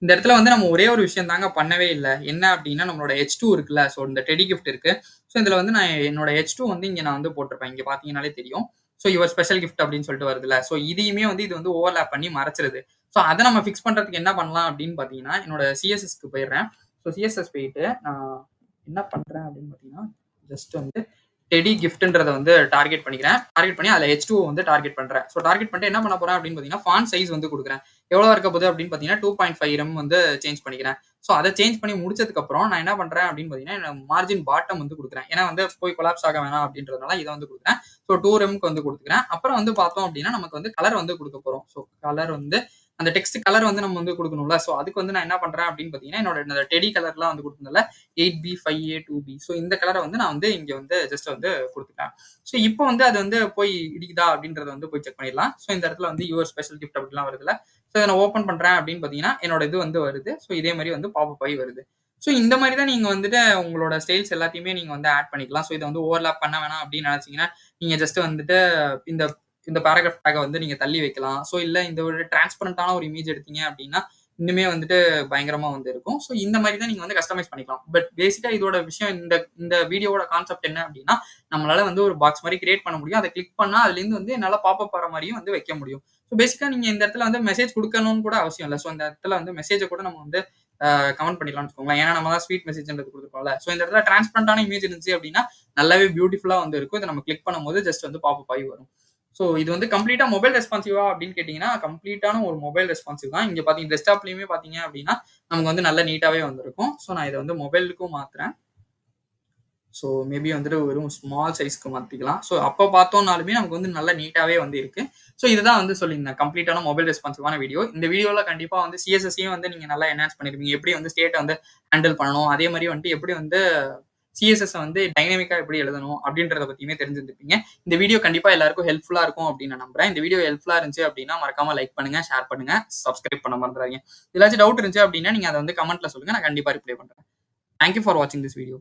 இந்த இடத்துல வந்து நம்ம ஒரே ஒரு விஷயம் தாங்க பண்ணவே இல்லை. என்ன அப்படின்னா, நம்மளோட H2 இருக்குல்ல. ஸோ இந்த டெடி கிஃப்ட் இருக்கு. ஸோ இதுல வந்து நான் என்னோட H2 வந்து இங்க நான் வந்து போட்டிருப்பேன். இங்க பாத்தீங்கன்னாலே தெரியும். ஸோ யுவர் ஸ்பெஷல் கிஃப்ட் அப்படின்னு சொல்லிட்டு வருதுல்ல. ஸோ இதையுமே வந்து இது வந்து ஓவர்லேப் பண்ணி மறைச்சிருது. ஸோ அதை நம்ம ஃபிக்ஸ் பண்றதுக்கு என்ன பண்ணலாம் அப்படின்னு பாத்தீங்கன்னா, என்னோட சிஎஸ்எஸ்க்கு போயிடுறேன். ஸோ சிஎஸ்எஸ் போயிட்டு நான் என்ன பண்றேன் அப்படின்னு பாத்தீங்கன்னா, ஜஸ்ட் வந்து டெடி கிஃப்ட்ன்றத வந்து டார்கெட் பண்ணிக்கிறேன். டார்கெட் பண்ணி அதில H2O வந்து டார்கெட் பண்றேன். ஸோ டார்கெட் பண்ணிட்டு என்ன பண்ண போறேன் அப்படின்னு பார்த்தீங்கன்னா, ஃபாண்ட் சைஸ் வந்து குடுக்குறேன். எவ்வளோ இருக்க போகுது அப்படின்னு பார்த்தீங்கன்னா, 2.5 ரெம் வந்து சேஞ்ச் பண்ணிக்கிறேன். ஸோ அத சேஞ்ச் பண்ணி முடிச்சதுக்கப்புறம் நான் என்ன பண்றேன் அப்படின்னு பார்த்தீங்கன்னா, மார்ஜின் பாட்டம் வந்து குடுக்குறேன். ஏன்னா வந்து போய் கொலாப்ஸ் ஆக வேணாம் அப்படின்றதுனால இத வந்து குடுக்குறேன். ஸோ 2 ரெம்க்கு வந்து குடுத்துக்கிறேன். அப்புறம் வந்து பார்த்தோம் அப்படின்னா, நமக்கு வந்து கலர் வந்து குடுக்க போறோம். ஸோ கலர் வந்து அந்த டெக்ஸ்ட் கலர் வந்து நம்ம வந்து குடுக்கணும்ல. ஸோ அதுக்கு வந்து நான் என்ன பண்றேன் அப்படின்னு பார்த்தீங்கன்னா, என்னோட டெடி கலர்லாம் வந்து குடுத்திருந்தேன்ல 8B, 5A, 2B. ஸோ இந்த கலர வந்து நான் வந்து இங்க வந்து ஜஸ்ட் வந்து குடுத்துட்டேன். ஸோ இப்போ வந்து அது வந்து போய் இடிக்குதா அப்படின்றத வந்து போய் செக் பண்ணிடலாம். ஸோ இந்த இடத்துல வந்து யுவர் ஸ்பெஷல் கிஃப்ட் அப்படிலாம் வருதுல்ல. ஸோ இத நான் ஓப்பன் பண்றேன் அப்படின்னு பார்த்தீங்கன்னா, என்னோட இது வந்து வருது. ஸோ இதே மாரி வந்து பாப்அப் ஆயி வருது. ஸோ இந்த மாரி தான் நீங்க வந்துட்டு உங்களோட ஸ்டைல்ஸ் எல்லாத்தையுமே நீங்க வந்து ஆட் பண்ணிக்கலாம். ஸோ இத வந்து ஓவர்லேப் பண்ண வேணாம் அப்படின்னு நினைச்சீங்கன்னா, நீங்க ஜஸ்ட் வந்துட்டு இந்த இந்த பேராகிராஃப் டேக்க வந்து நீங்க தள்ளி வைக்கலாம். ஸோ இல்ல இந்த ஒரு டிரான்ஸ்பரன்ட்டான ஒரு இமேஜ் எடுத்தீங்க அப்படின்னா, இன்னுமே வந்துட்டு பயங்கரமா வந்து இருக்கும். ஸோ இந்த மாரி தான் நீங்க வந்து கஸ்டமைஸ் பண்ணிக்கலாம். பட் பேசிக்கா இதோட விஷயம் இந்த இந்த வீடியோவோட கான்செப்ட் என்ன அப்படின்னா, நம்மளால வந்து ஒரு பாக்ஸ் மாரி கிரியேட் பண்ண முடியும். அத கிளிக் பண்ணா அதுலேருந்து வந்து என்னால பாப்அப் வர மாரியும் வந்து வைக்க முடியும். ஸோ பேசிக்கா நீங்க இந்த இடத்துல வந்து மெசேஜ் குடுக்கணும்னு கூட அவசியம் இல்ல. ஸோ இந்த இடத்துல வந்து மெசேஜ கூட நம்ம வந்து கமெண்ட் பண்ணிக்கலாம்னு வச்சுக்கோங்களேன். ஏன்னா நம்ம தான் ஸ்வீட் மெசேஜ்ன்றது குடுத்துருக்கோம்ல. ஸோ இந்த இடத்துல டிரான்ஸ்பரன்ட்டான இமேஜ் இருந்துச்சு அப்படின்னா, நல்லாவே பியூட்டிஃபுல்லா வந்து இருக்கும். இத நம்ம கிளிக் பண்ணும்போது ஜஸ்ட் வந்து பாப்அப் ஆகி வரும். ஸோ இது வந்து கம்ப்ளீட்டா மொபைல் ரெஸ்பான்சிவா அப்படின்னு கேட்டீங்கன்னா, கம்ப்ளீட்டான ஒரு மொபைல் ரெஸ்பான்சிவ் தான். இங்க பார்த்தீங்க டெஸ்க்டாப்லயுமே பார்த்தீங்க அப்படின்னா, நமக்கு வந்து நல்ல நீட்டாவே வந்திருக்கும். ஸோ நான் இத வந்து மொபைலுக்கும் மாத்துறேன். ஸோ மேபி வந்துட்டு வெறும் ஸ்மால் சைஸ்க்கு மாத்திக்கலாம். ஸோ அப்ப பார்த்தோம்னாலுமே நமக்கு வந்து நல்ல நீட்டாவே வந்து இருக்கு. ஸோ இதுதான் வந்து சொல்லியிருந்தேன். கம்ப்ளீட்டான மொபைல் ரெஸ்பான்சிவான வீடியோ. இந்த வீடியோல கண்டிப்பா வந்து சிஎஸ்எஸ்ஸையும் வந்து நீங்க நல்லா என்ஹான்ஸ் பண்ணிருப்பீங்க. எப்படி வந்து ஸ்டேட்ட வந்து ஹேண்டில் பண்ணணும். அதே மாரி வந்துட்டு எப்படி வந்து சிஎஸ்எஸ் வந்து டைனமிக்கா எப்படி எழுதணும் அப்படின்றத பத்தியுமே தெரிஞ்சிருந்திருப்பீங்க. இந்த வீடியோ கண்டிப்பா எல்லாருக்கும் ஹெல்ப்ஃபுல்லா இருக்கும் அப்படின்னு நான் நம்புறேன். இந்த வீடியோ ஹெல்ப்ஃபுல்லா இருந்துச்சு அப்படின்னா மறக்காம லைக் பண்ணுங்க, ஷேர் பண்ணுங்க, சப்ஸ்கிரைப் பண்ண மறந்துறாதீங்க. ஏதாச்சும் டவுட் இருந்துச்சு அப்படின்னா நீங்க அத வந்து கமெண்ட்ல சொல்லுங்க. நான் கண்டிப்பா ரிப்ளை பண்றேன். தேங்க் யூ ஃபார் வாட்சிங் திஸ் வீடியோ.